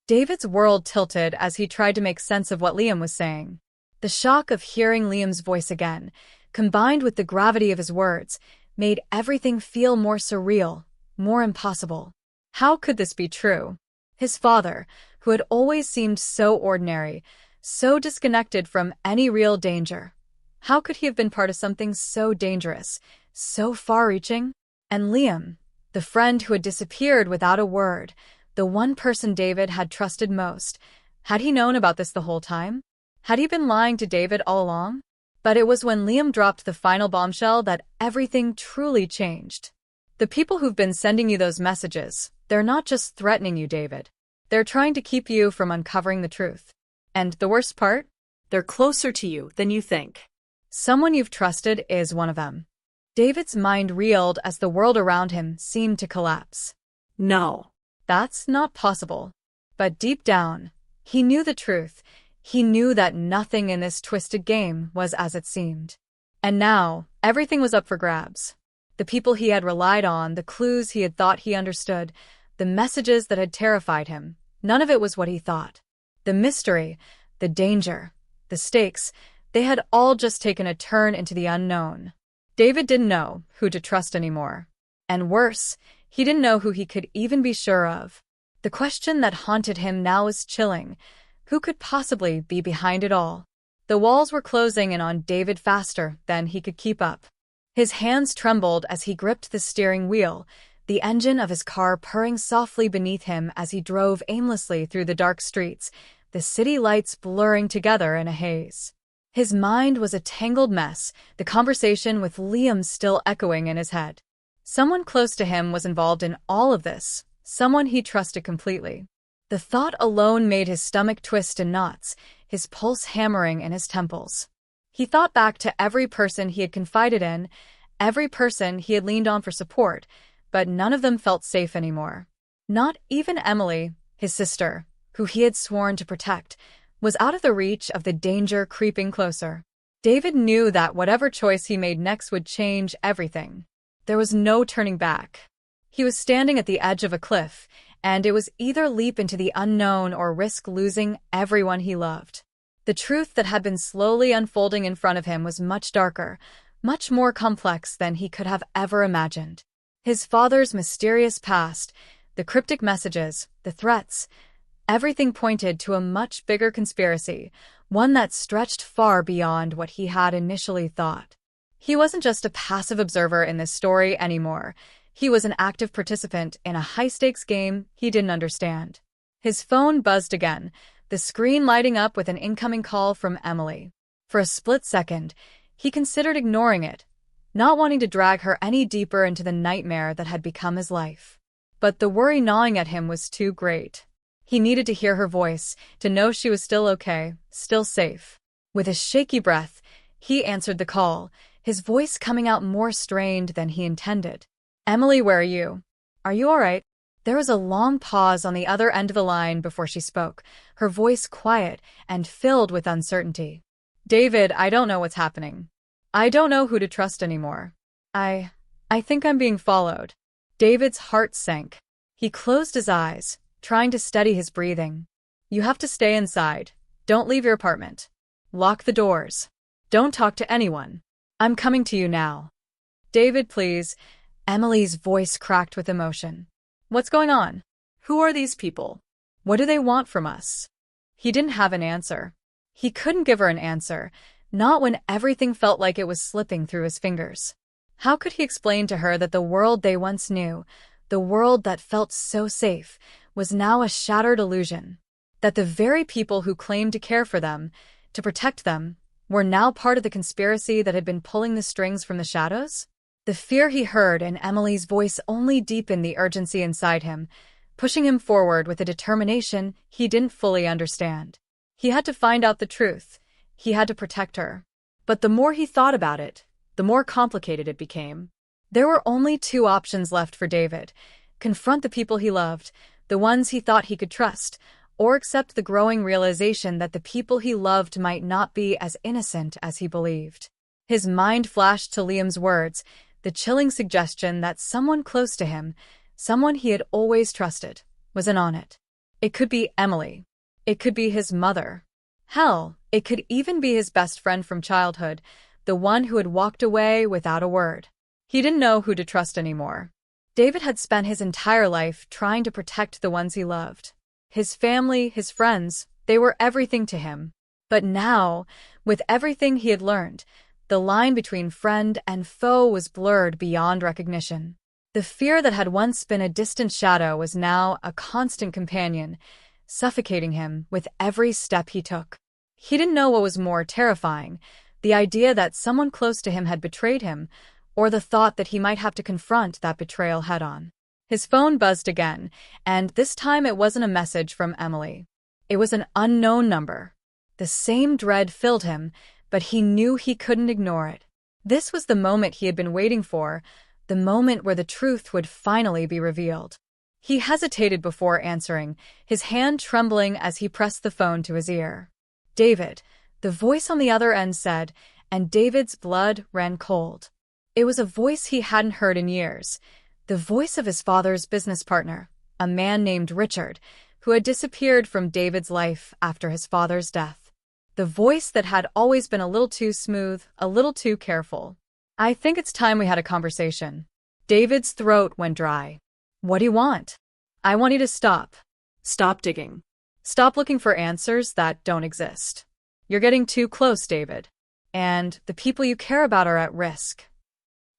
David's world tilted as he tried to make sense of what Liam was saying. The shock of hearing Liam's voice again, combined with the gravity of his words, made everything feel more surreal, more impossible. How could this be true? His father, who had always seemed so ordinary, so disconnected from any real danger. How could he have been part of something so dangerous, so far-reaching? And Liam, the friend who had disappeared without a word, the one person David had trusted most, had he known about this the whole time? Had he been lying to David all along? But it was when Liam dropped the final bombshell that everything truly changed. "The people who've been sending you those messages, they're not just threatening you, David. They're trying to keep you from uncovering the truth. And the worst part? They're closer to you than you think. Someone you've trusted is one of them." David's mind reeled as the world around him seemed to collapse. No. That's not possible. But deep down, he knew the truth. He knew that nothing in this twisted game was as it seemed. And now, everything was up for grabs. The people he had relied on, the clues he had thought he understood, the messages that had terrified him, none of it was what he thought. The mystery, the danger, the stakes, they had all just taken a turn into the unknown. David didn't know who to trust anymore. And worse, he didn't know who he could even be sure of. The question that haunted him now was chilling. Who could possibly be behind it all? The walls were closing in on David faster than he could keep up. His hands trembled as he gripped the steering wheel, the engine of his car purring softly beneath him as he drove aimlessly through the dark streets, the city lights blurring together in a haze. His mind was a tangled mess, the conversation with Liam still echoing in his head. Someone close to him was involved in all of this, someone he trusted completely. The thought alone made his stomach twist in knots, his pulse hammering in his temples. He thought back to every person he had confided in, every person he had leaned on for support, but none of them felt safe anymore. Not even Emily, his sister, who he had sworn to protect, was out of the reach of the danger creeping closer. David knew that whatever choice he made next would change everything. There was no turning back. He was standing at the edge of a cliff, and it was either leap into the unknown or risk losing everyone he loved. The truth that had been slowly unfolding in front of him was much darker, much more complex than he could have ever imagined. His father's mysterious past, the cryptic messages, the threats, everything pointed to a much bigger conspiracy, one that stretched far beyond what he had initially thought. He wasn't just a passive observer in this story anymore. He was an active participant in a high-stakes game he didn't understand. His phone buzzed again, the screen lighting up with an incoming call from Emily. For a split second, he considered ignoring it, not wanting to drag her any deeper into the nightmare that had become his life. But the worry gnawing at him was too great. He needed to hear her voice, to know she was still okay, still safe. With a shaky breath, he answered the call, his voice coming out more strained than he intended. "Emily, where are you? Are you all right?" There was a long pause on the other end of the line before she spoke, her voice quiet and filled with uncertainty. "David, I don't know what's happening. I don't know who to trust anymore. I think I'm being followed." David's heart sank. He closed his eyes, trying to steady his breathing. "You have to stay inside. Don't leave your apartment. Lock the doors. Don't talk to anyone. I'm coming to you now." "David, please." Emily's voice cracked with emotion. "What's going on? Who are these people? What do they want from us?" He didn't have an answer. He couldn't give her an answer, not when everything felt like it was slipping through his fingers. How could he explain to her that the world they once knew, the world that felt so safe, was now a shattered illusion? That the very people who claimed to care for them, to protect them, were now part of the conspiracy that had been pulling the strings from the shadows? The fear he heard in Emily's voice only deepened the urgency inside him, pushing him forward with a determination he didn't fully understand. He had to find out the truth. He had to protect her. But the more he thought about it, the more complicated it became. There were only two options left for David: confront the people he loved, the ones he thought he could trust, or accept the growing realization that the people he loved might not be as innocent as he believed. His mind flashed to Liam's words, the chilling suggestion that someone close to him, someone he had always trusted, was in on it. It could be Emily. It could be his mother. Hell, it could even be his best friend from childhood, the one who had walked away without a word. He didn't know who to trust anymore. David had spent his entire life trying to protect the ones he loved. His family, his friends, they were everything to him. But now, with everything he had learned, the line between friend and foe was blurred beyond recognition. The fear that had once been a distant shadow was now a constant companion, suffocating him with every step he took. He didn't know what was more terrifying, the idea that someone close to him had betrayed him, or the thought that he might have to confront that betrayal head-on. His phone buzzed again, and this time it wasn't a message from Emily. It was an unknown number. The same dread filled him, but he knew he couldn't ignore it. This was the moment he had been waiting for, the moment where the truth would finally be revealed. He hesitated before answering, his hand trembling as he pressed the phone to his ear. "David," the voice on the other end said, and David's blood ran cold. It was a voice he hadn't heard in years, the voice of his father's business partner, a man named Richard, who had disappeared from David's life after his father's death. The voice that had always been a little too smooth, a little too careful. "I think it's time we had a conversation." David's throat went dry. "What do you want?" "I want you to stop. Stop digging. Stop looking for answers that don't exist. You're getting too close, David. And the people you care about are at risk."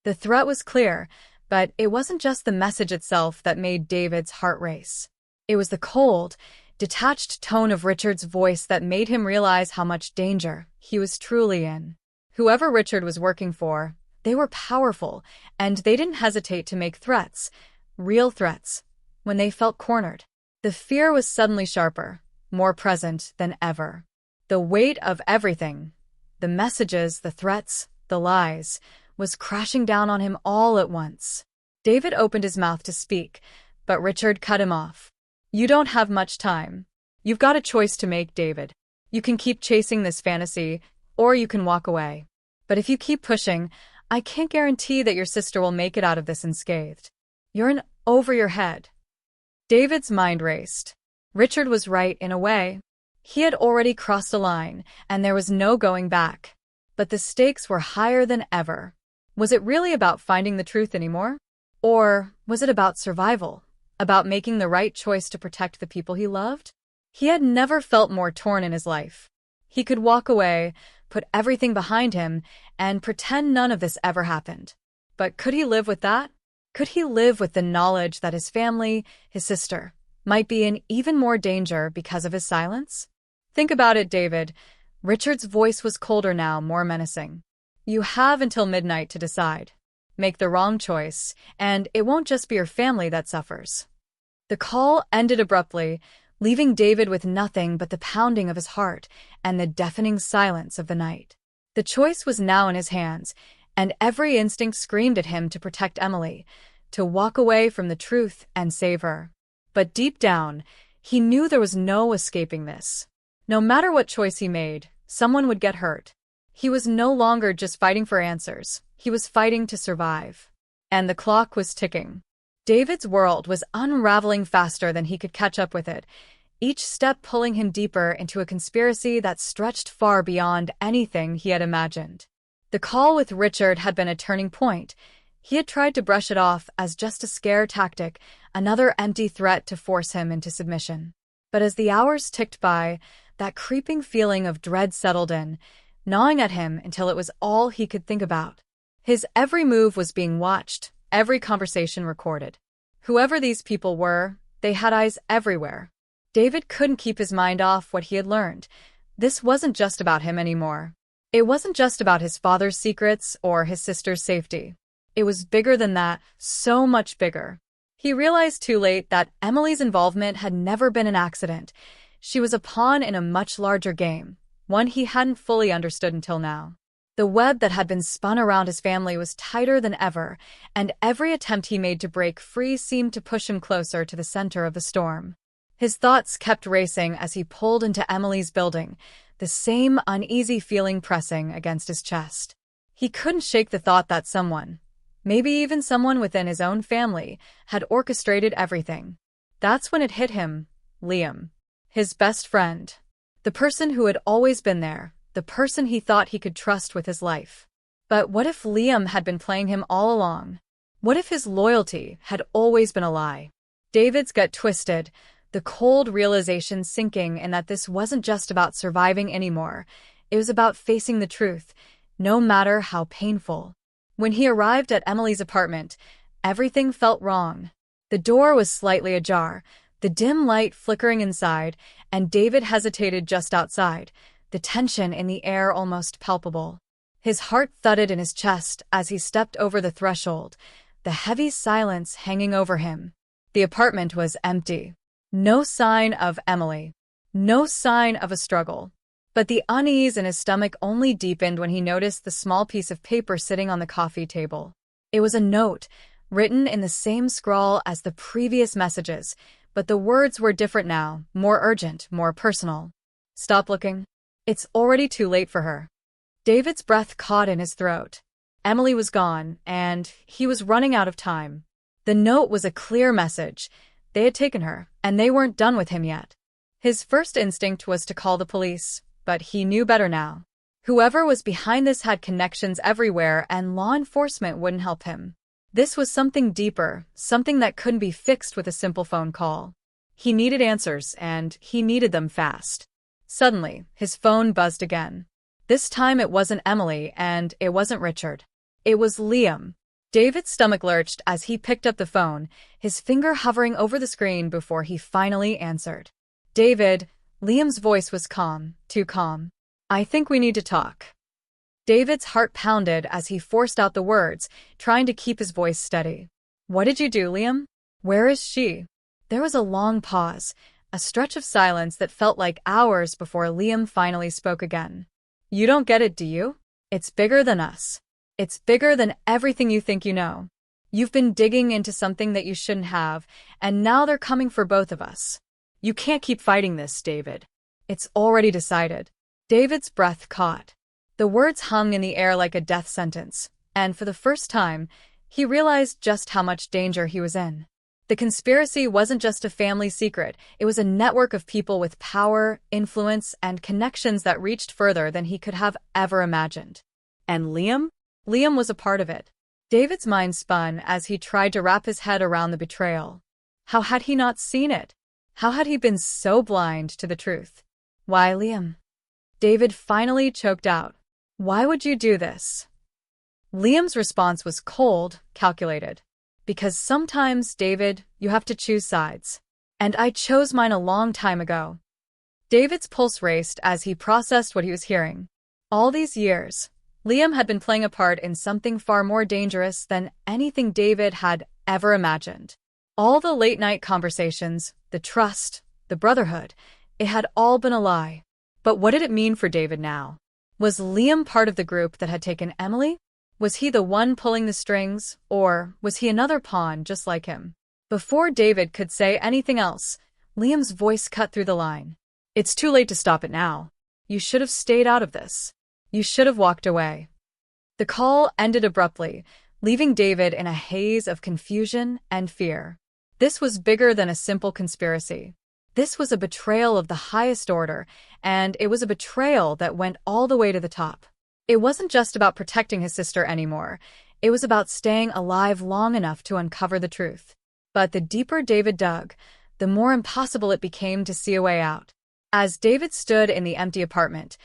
The threat was clear, but it wasn't just the message itself that made David's heart race. It was the cold, detached tone of Richard's voice that made him realize how much danger he was truly in. Whoever Richard was working for, they were powerful, and they didn't hesitate to make threats, real threats, when they felt cornered. The fear was suddenly sharper, more present than ever. The weight of everything, the messages, the threats, the lies, was crashing down on him all at once. David opened his mouth to speak, but Richard cut him off. "You don't have much time. You've got a choice to make, David. You can keep chasing this fantasy, or you can walk away. But if you keep pushing, I can't guarantee that your sister will make it out of this unscathed. You're in over your head." David's mind raced. Richard was right in a way. He had already crossed a line, and there was no going back. But the stakes were higher than ever. Was it really about finding the truth anymore? Or was it about survival? About making the right choice to protect the people he loved? He had never felt more torn in his life. He could walk away, put everything behind him, and pretend none of this ever happened. But could he live with that? Could he live with the knowledge that his family, his sister, might be in even more danger because of his silence? Think about it, David. Richard's voice was colder now, more menacing. You have until midnight to decide. Make the wrong choice, and it won't just be your family that suffers. The call ended abruptly, leaving David with nothing but the pounding of his heart and the deafening silence of the night. The choice was now in his hands, and every instinct screamed at him to protect Emily, to walk away from the truth and save her. But deep down, he knew there was no escaping this. No matter what choice he made, someone would get hurt. He was no longer just fighting for answers. He was fighting to survive. And the clock was ticking. David's world was unraveling faster than he could catch up with it, each step pulling him deeper into a conspiracy that stretched far beyond anything he had imagined. The call with Richard had been a turning point. He had tried to brush it off as just a scare tactic, another empty threat to force him into submission. But as the hours ticked by, that creeping feeling of dread settled in, gnawing at him until it was all he could think about. His every move was being watched, every conversation recorded. Whoever these people were, they had eyes everywhere. David couldn't keep his mind off what he had learned. This wasn't just about him anymore. It wasn't just about his father's secrets or his sister's safety. It was bigger than that, so much bigger. He realized too late that Emily's involvement had never been an accident. She was a pawn in a much larger game, one he hadn't fully understood until now. The web that had been spun around his family was tighter than ever, and every attempt he made to break free seemed to push him closer to the center of the storm. His thoughts kept racing as he pulled into Emily's building, the same uneasy feeling pressing against his chest. He couldn't shake the thought that someone, maybe even someone within his own family, had orchestrated everything. That's when it hit him. Liam. His best friend. The person who had always been there. The person he thought he could trust with his life. But what if Liam had been playing him all along? What if his loyalty had always been a lie? David's gut twisted, the cold realization sinking in that this wasn't just about surviving anymore. It was about facing the truth, no matter how painful. When he arrived at Emily's apartment, everything felt wrong. The door was slightly ajar, the dim light flickering inside, and David hesitated just outside, the tension in the air almost palpable. His heart thudded in his chest as he stepped over the threshold, the heavy silence hanging over him. The apartment was empty. No sign of Emily. No sign of a struggle. But the unease in his stomach only deepened when he noticed the small piece of paper sitting on the coffee table. It was a note, written in the same scrawl as the previous messages, but the words were different now, more urgent, more personal. Stop looking. It's already too late for her. David's breath caught in his throat. Emily was gone, and he was running out of time. The note was a clear message. They had taken her, and they weren't done with him yet. His first instinct was to call the police, but he knew better now. Whoever was behind this had connections everywhere, and law enforcement wouldn't help him. This was something deeper, something that couldn't be fixed with a simple phone call. He needed answers, and he needed them fast. Suddenly, his phone buzzed again. This time it wasn't Emily, and it wasn't Richard. It was Liam. David's stomach lurched as he picked up the phone, his finger hovering over the screen before he finally answered. David, Liam's voice was calm, too calm. I think we need to talk. David's heart pounded as he forced out the words, trying to keep his voice steady. What did you do, Liam? Where is she? There was a long pause, a stretch of silence that felt like hours before Liam finally spoke again. You don't get it, do you? It's bigger than us. It's bigger than everything you think you know. You've been digging into something that you shouldn't have, and now they're coming for both of us. You can't keep fighting this, David. It's already decided. David's breath caught. The words hung in the air like a death sentence, and for the first time, he realized just how much danger he was in. The conspiracy wasn't just a family secret, it was a network of people with power, influence, and connections that reached further than he could have ever imagined. And Liam? Liam was a part of it. David's mind spun as he tried to wrap his head around the betrayal. How had he not seen it? How had he been so blind to the truth? Why, Liam? David finally choked out. Why would you do this? Liam's response was cold, calculated. Because sometimes, David, you have to choose sides. And I chose mine a long time ago. David's pulse raced as he processed what he was hearing. All these years, Liam had been playing a part in something far more dangerous than anything David had ever imagined. All the late-night conversations, the trust, the brotherhood, it had all been a lie. But what did it mean for David now? Was Liam part of the group that had taken Emily? Was he the one pulling the strings, or was he another pawn just like him? Before David could say anything else, Liam's voice cut through the line. It's too late to stop it now. You should have stayed out of this. You should have walked away. The call ended abruptly, leaving David in a haze of confusion and fear. This was bigger than a simple conspiracy. This was a betrayal of the highest order, and it was a betrayal that went all the way to the top. It wasn't just about protecting his sister anymore. It was about staying alive long enough to uncover the truth. But the deeper David dug, the more impossible it became to see a way out. As David stood in the empty apartment,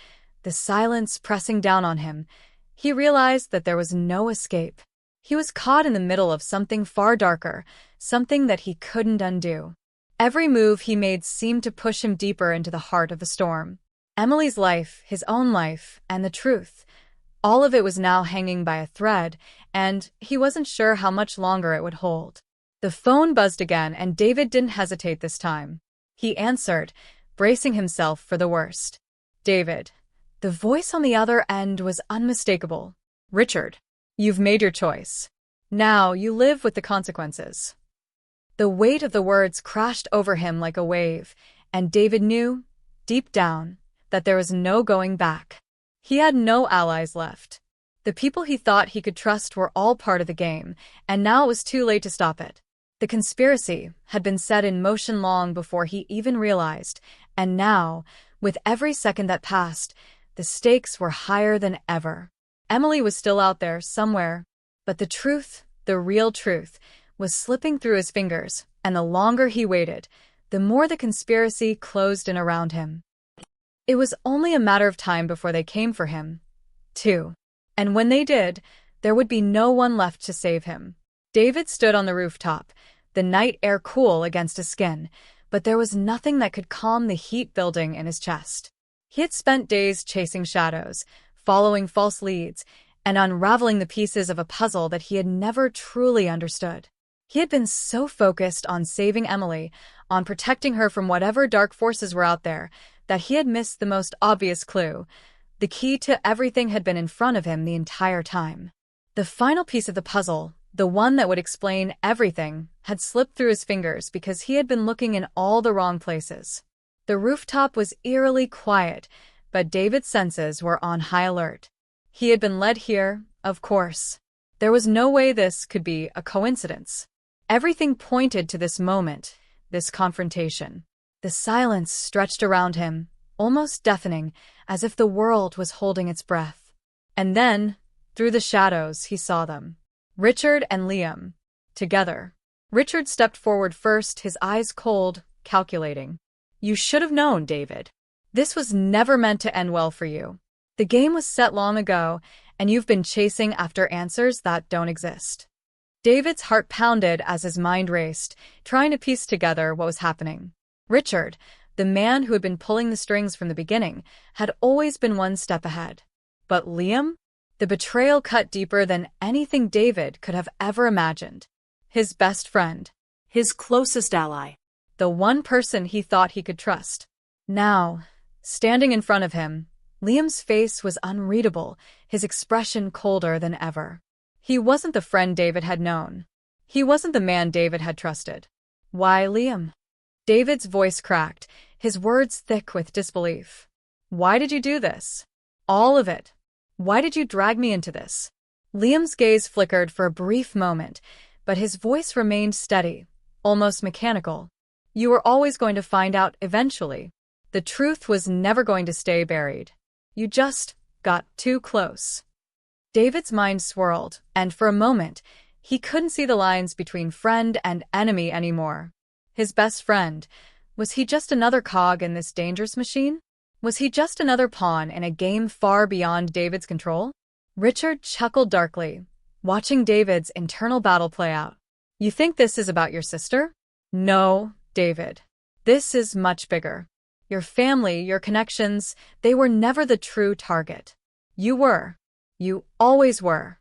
the silence pressing down on him, he realized that there was no escape. He was caught in the middle of something far darker, something that he couldn't undo. Every move he made seemed to push him deeper into the heart of the storm. Emily's life, his own life, and the truth. All of it was now hanging by a thread, and he wasn't sure how much longer it would hold. The phone buzzed again, and David didn't hesitate this time. He answered, bracing himself for the worst. David. The voice on the other end was unmistakable. Richard. You've made your choice. Now you live with the consequences. The weight of the words crashed over him like a wave, and David knew, deep down, that there was no going back. He had no allies left. The people he thought he could trust were all part of the game, and now it was too late to stop it. The conspiracy had been set in motion long before he even realized, and now, with every second that passed, the stakes were higher than ever. Emily was still out there somewhere, but the truth, the real truth, was slipping through his fingers, and the longer he waited, the more the conspiracy closed in around him. It was only a matter of time before they came for him, too. And when they did, there would be no one left to save him. David stood on the rooftop, the night air cool against his skin, but there was nothing that could calm the heat building in his chest. He had spent days chasing shadows, following false leads, and unraveling the pieces of a puzzle that he had never truly understood. He had been so focused on saving Emily, on protecting her from whatever dark forces were out there, that he had missed the most obvious clue. The key to everything had been in front of him the entire time. The final piece of the puzzle, the one that would explain everything, had slipped through his fingers because he had been looking in all the wrong places. The rooftop was eerily quiet, but David's senses were on high alert. He had been led here, of course. There was no way this could be a coincidence. Everything pointed to this moment, this confrontation. The silence stretched around him, almost deafening, as if the world was holding its breath. And then, through the shadows, he saw them. Richard and Liam. Together. Richard stepped forward first, his eyes cold, calculating. You should have known, David. This was never meant to end well for you. The game was set long ago, and you've been chasing after answers that don't exist. David's heart pounded as his mind raced, trying to piece together what was happening. Richard, the man who had been pulling the strings from the beginning, had always been one step ahead. But Liam? The betrayal cut deeper than anything David could have ever imagined. His best friend. His closest ally. The one person he thought he could trust. Now, standing in front of him, Liam's face was unreadable, his expression colder than ever. He wasn't the friend David had known. He wasn't the man David had trusted. Why, Liam? David's voice cracked, his words thick with disbelief. Why did you do this? All of it. Why did you drag me into this? Liam's gaze flickered for a brief moment, but his voice remained steady, almost mechanical. You were always going to find out eventually. The truth was never going to stay buried. You just got too close. David's mind swirled, and for a moment, he couldn't see the lines between friend and enemy anymore. His best friend, was he just another cog in this dangerous machine? Was he just another pawn in a game far beyond David's control? Richard chuckled darkly, watching David's internal battle play out. You think this is about your sister? No, David. This is much bigger. Your family, your connections, they were never the true target. You were. You always were.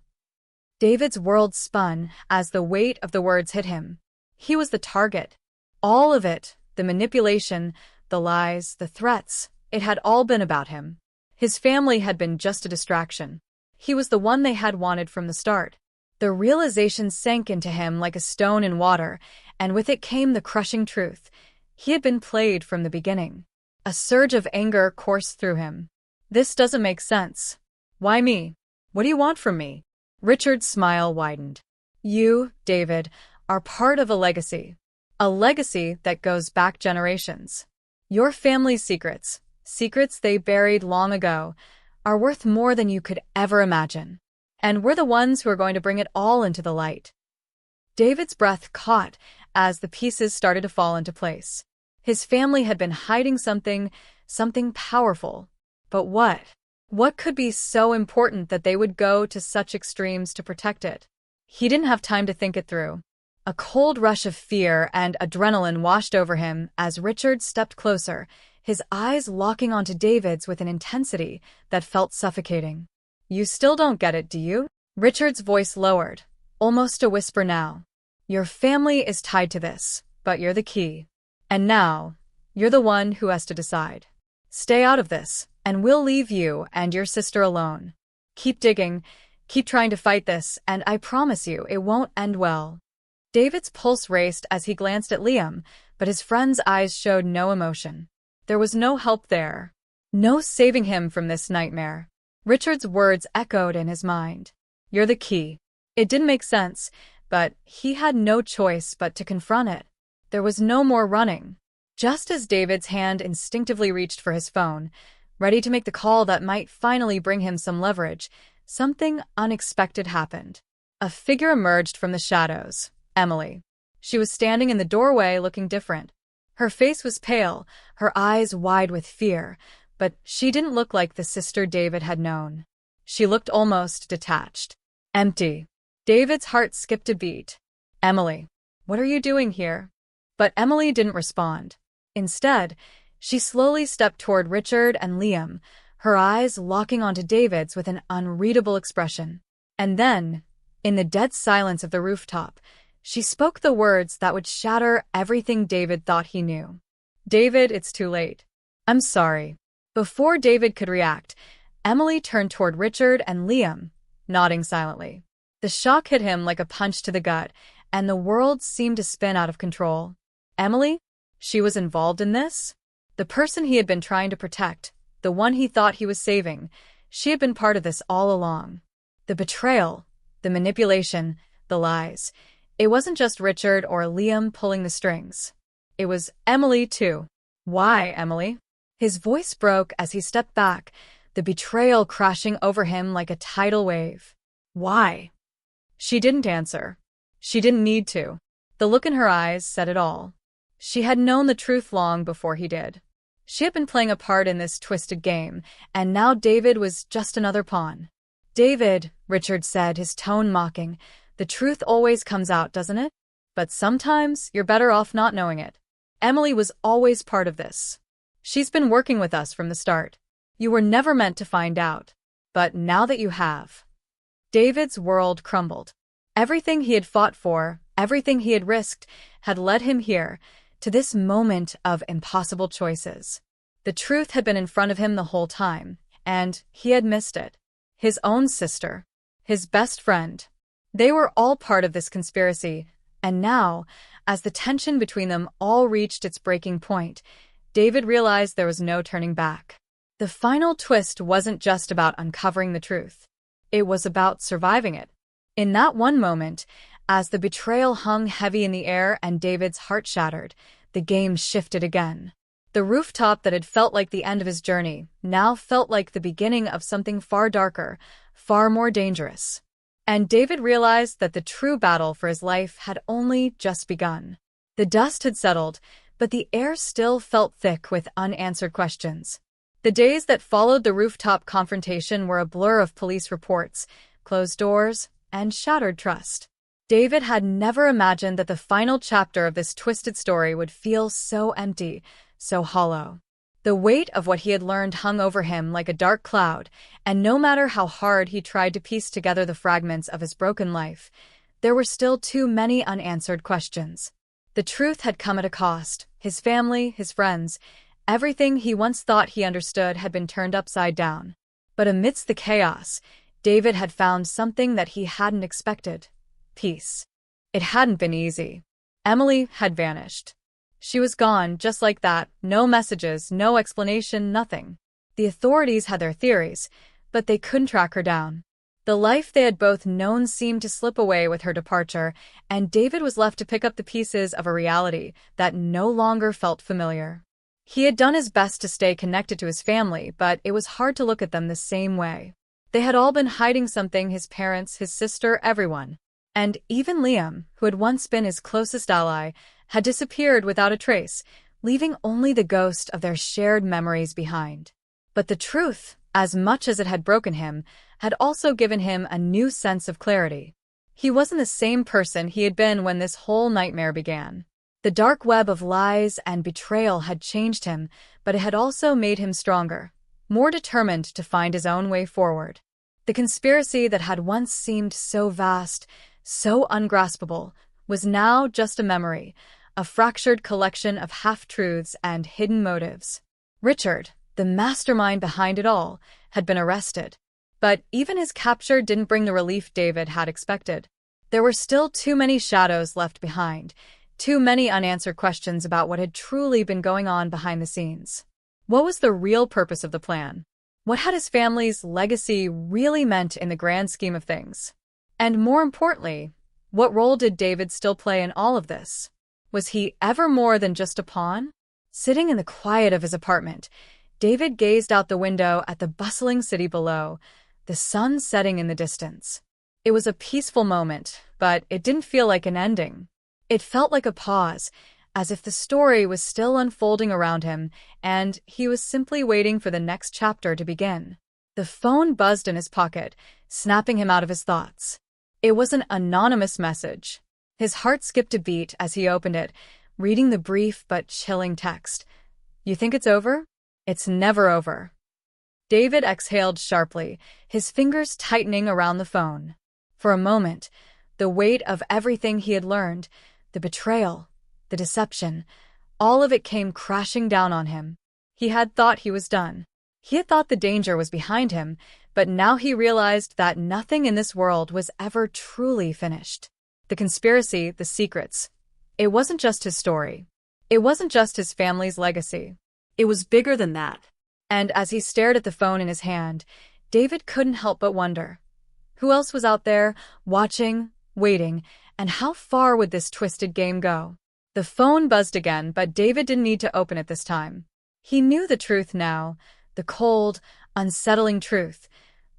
David's world spun as the weight of the words hit him. He was the target. All of it, the manipulation, the lies, the threats, it had all been about him. His family had been just a distraction. He was the one they had wanted from the start. The realization sank into him like a stone in water, and with it came the crushing truth. He had been played from the beginning. A surge of anger coursed through him. This doesn't make sense. Why me? What do you want from me? Richard's smile widened. You, David, are part of a legacy. A legacy that goes back generations. Your family's secrets, secrets they buried long ago, are worth more than you could ever imagine. And we're the ones who are going to bring it all into the light. David's breath caught as the pieces started to fall into place. His family had been hiding something powerful. But what? What could be so important that they would go to such extremes to protect it? He didn't have time to think it through. A cold rush of fear and adrenaline washed over him as Richard stepped closer, his eyes locking onto David's with an intensity that felt suffocating. You still don't get it, do you? Richard's voice lowered, almost a whisper now. Your family is tied to this, but you're the key. And now, you're the one who has to decide. Stay out of this, and we'll leave you and your sister alone. Keep digging, keep trying to fight this, and I promise you it won't end well. David's pulse raced as he glanced at Liam, but his friend's eyes showed no emotion. There was no help there. No saving him from this nightmare. Richard's words echoed in his mind. You're the key. It didn't make sense, but he had no choice but to confront it. There was no more running. Just as David's hand instinctively reached for his phone, ready to make the call that might finally bring him some leverage, something unexpected happened. A figure emerged from the shadows. Emily. She was standing in the doorway looking different. Her face was pale, her eyes wide with fear, but she didn't look like the sister David had known. She looked almost detached. Empty. David's heart skipped a beat. Emily, what are you doing here? But Emily didn't respond. Instead, she slowly stepped toward Richard and Liam, her eyes locking onto David's with an unreadable expression. And then, in the dead silence of the rooftop, she spoke the words that would shatter everything David thought he knew. David, it's too late. I'm sorry. Before David could react, Emily turned toward Richard and Liam, nodding silently. The shock hit him like a punch to the gut, and the world seemed to spin out of control. Emily? She was involved in this? The person he had been trying to protect, the one he thought he was saving, she had been part of this all along. The betrayal, the manipulation, the lies. It wasn't just Richard or Liam pulling the strings. It was Emily, too. Why, Emily? His voice broke as he stepped back, the betrayal crashing over him like a tidal wave. Why? She didn't answer. She didn't need to. The look in her eyes said it all. She had known the truth long before he did. She had been playing a part in this twisted game, and now David was just another pawn. David, Richard said, his tone mocking, The truth always comes out, doesn't it? But sometimes you're better off not knowing it. Emily was always part of this. She's been working with us from the start. You were never meant to find out. But now that you have. David's world crumbled. Everything he had fought for, everything he had risked, had led him here, to this moment of impossible choices. The truth had been in front of him the whole time, and he had missed it. His own sister, his best friend. They were all part of this conspiracy, and now, as the tension between them all reached its breaking point, David realized there was no turning back. The final twist wasn't just about uncovering the truth. It was about surviving it. In that one moment, as the betrayal hung heavy in the air and David's heart shattered, the game shifted again. The rooftop that had felt like the end of his journey now felt like the beginning of something far darker, far more dangerous. And David realized that the true battle for his life had only just begun. The dust had settled, but the air still felt thick with unanswered questions. The days that followed the rooftop confrontation were a blur of police reports, closed doors, and shattered trust. David had never imagined that the final chapter of this twisted story would feel so empty, so hollow. The weight of what he had learned hung over him like a dark cloud, and no matter how hard he tried to piece together the fragments of his broken life, there were still too many unanswered questions. The truth had come at a cost. His family, his friends, everything he once thought he understood had been turned upside down. But amidst the chaos, David had found something that he hadn't expected: peace. It hadn't been easy. Emily had vanished. She was gone just like that, no messages, no explanation, nothing. The authorities had their theories, but they couldn't track her down. The life they had both known seemed to slip away with her departure, and David was left to pick up the pieces of a reality that no longer felt familiar. He had done his best to stay connected to his family, but it was hard to look at them the same way. They had all been hiding something: his parents, his sister, everyone. And even Liam, who had once been his closest ally, had disappeared without a trace, leaving only the ghost of their shared memories behind. But the truth, as much as it had broken him, had also given him a new sense of clarity. He wasn't the same person he had been when this whole nightmare began. The dark web of lies and betrayal had changed him, but it had also made him stronger, more determined to find his own way forward. The conspiracy that had once seemed so vast, so ungraspable, was now just a memory, a fractured collection of half-truths and hidden motives. Richard, the mastermind behind it all, had been arrested. But even his capture didn't bring the relief David had expected. There were still too many shadows left behind, too many unanswered questions about what had truly been going on behind the scenes. What was the real purpose of the plan? What had his family's legacy really meant in the grand scheme of things? And more importantly, what role did David still play in all of this? Was he ever more than just a pawn? Sitting in the quiet of his apartment, David gazed out the window at the bustling city below, the sun setting in the distance. It was a peaceful moment, but it didn't feel like an ending. It felt like a pause, as if the story was still unfolding around him, and he was simply waiting for the next chapter to begin. The phone buzzed in his pocket, snapping him out of his thoughts. It was an anonymous message. His heart skipped a beat as he opened it, reading the brief but chilling text. "You think it's over? It's never over." David exhaled sharply, his fingers tightening around the phone. For a moment, the weight of everything he had learned, the betrayal, the deception, all of it came crashing down on him. He had thought he was done. He had thought the danger was behind him, but now he realized that nothing in this world was ever truly finished. The conspiracy, the secrets. It wasn't just his story. It wasn't just his family's legacy. It was bigger than that. And as he stared at the phone in his hand, David couldn't help but wonder. Who else was out there, watching, waiting, and how far would this twisted game go? The phone buzzed again, but David didn't need to open it this time. He knew the truth now, the cold, unsettling truth.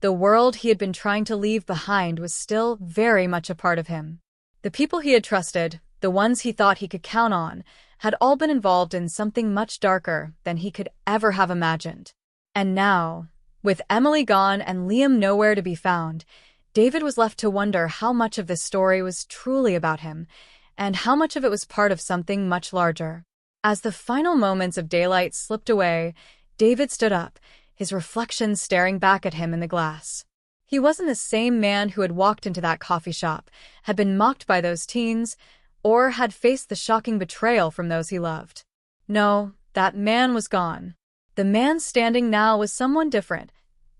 The world he had been trying to leave behind was still very much a part of him. The people he had trusted, the ones he thought he could count on, had all been involved in something much darker than he could ever have imagined. And now, with Emily gone and Liam nowhere to be found, David was left to wonder how much of this story was truly about him, and how much of it was part of something much larger. As the final moments of daylight slipped away, David stood up, his reflection staring back at him in the glass. He wasn't the same man who had walked into that coffee shop, had been mocked by those teens, or had faced the shocking betrayal from those he loved. No, that man was gone. The man standing now was someone different,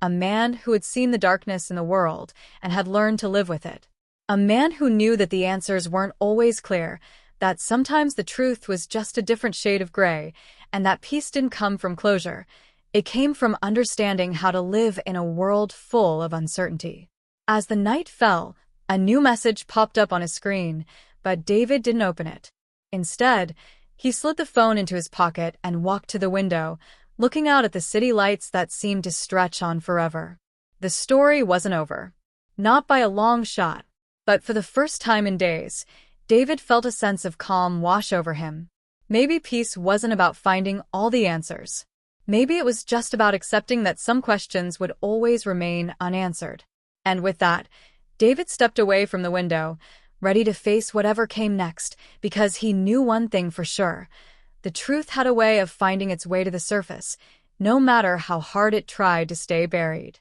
a man who had seen the darkness in the world and had learned to live with it. A man who knew that the answers weren't always clear, that sometimes the truth was just a different shade of gray, and that peace didn't come from closure. It came from understanding how to live in a world full of uncertainty. As the night fell, a new message popped up on his screen, but David didn't open it. Instead, he slid the phone into his pocket and walked to the window, looking out at the city lights that seemed to stretch on forever. The story wasn't over. Not by a long shot. But for the first time in days, David felt a sense of calm wash over him. Maybe peace wasn't about finding all the answers. Maybe it was just about accepting that some questions would always remain unanswered. And with that, David stepped away from the window, ready to face whatever came next, because he knew one thing for sure. The truth had a way of finding its way to the surface, no matter how hard it tried to stay buried.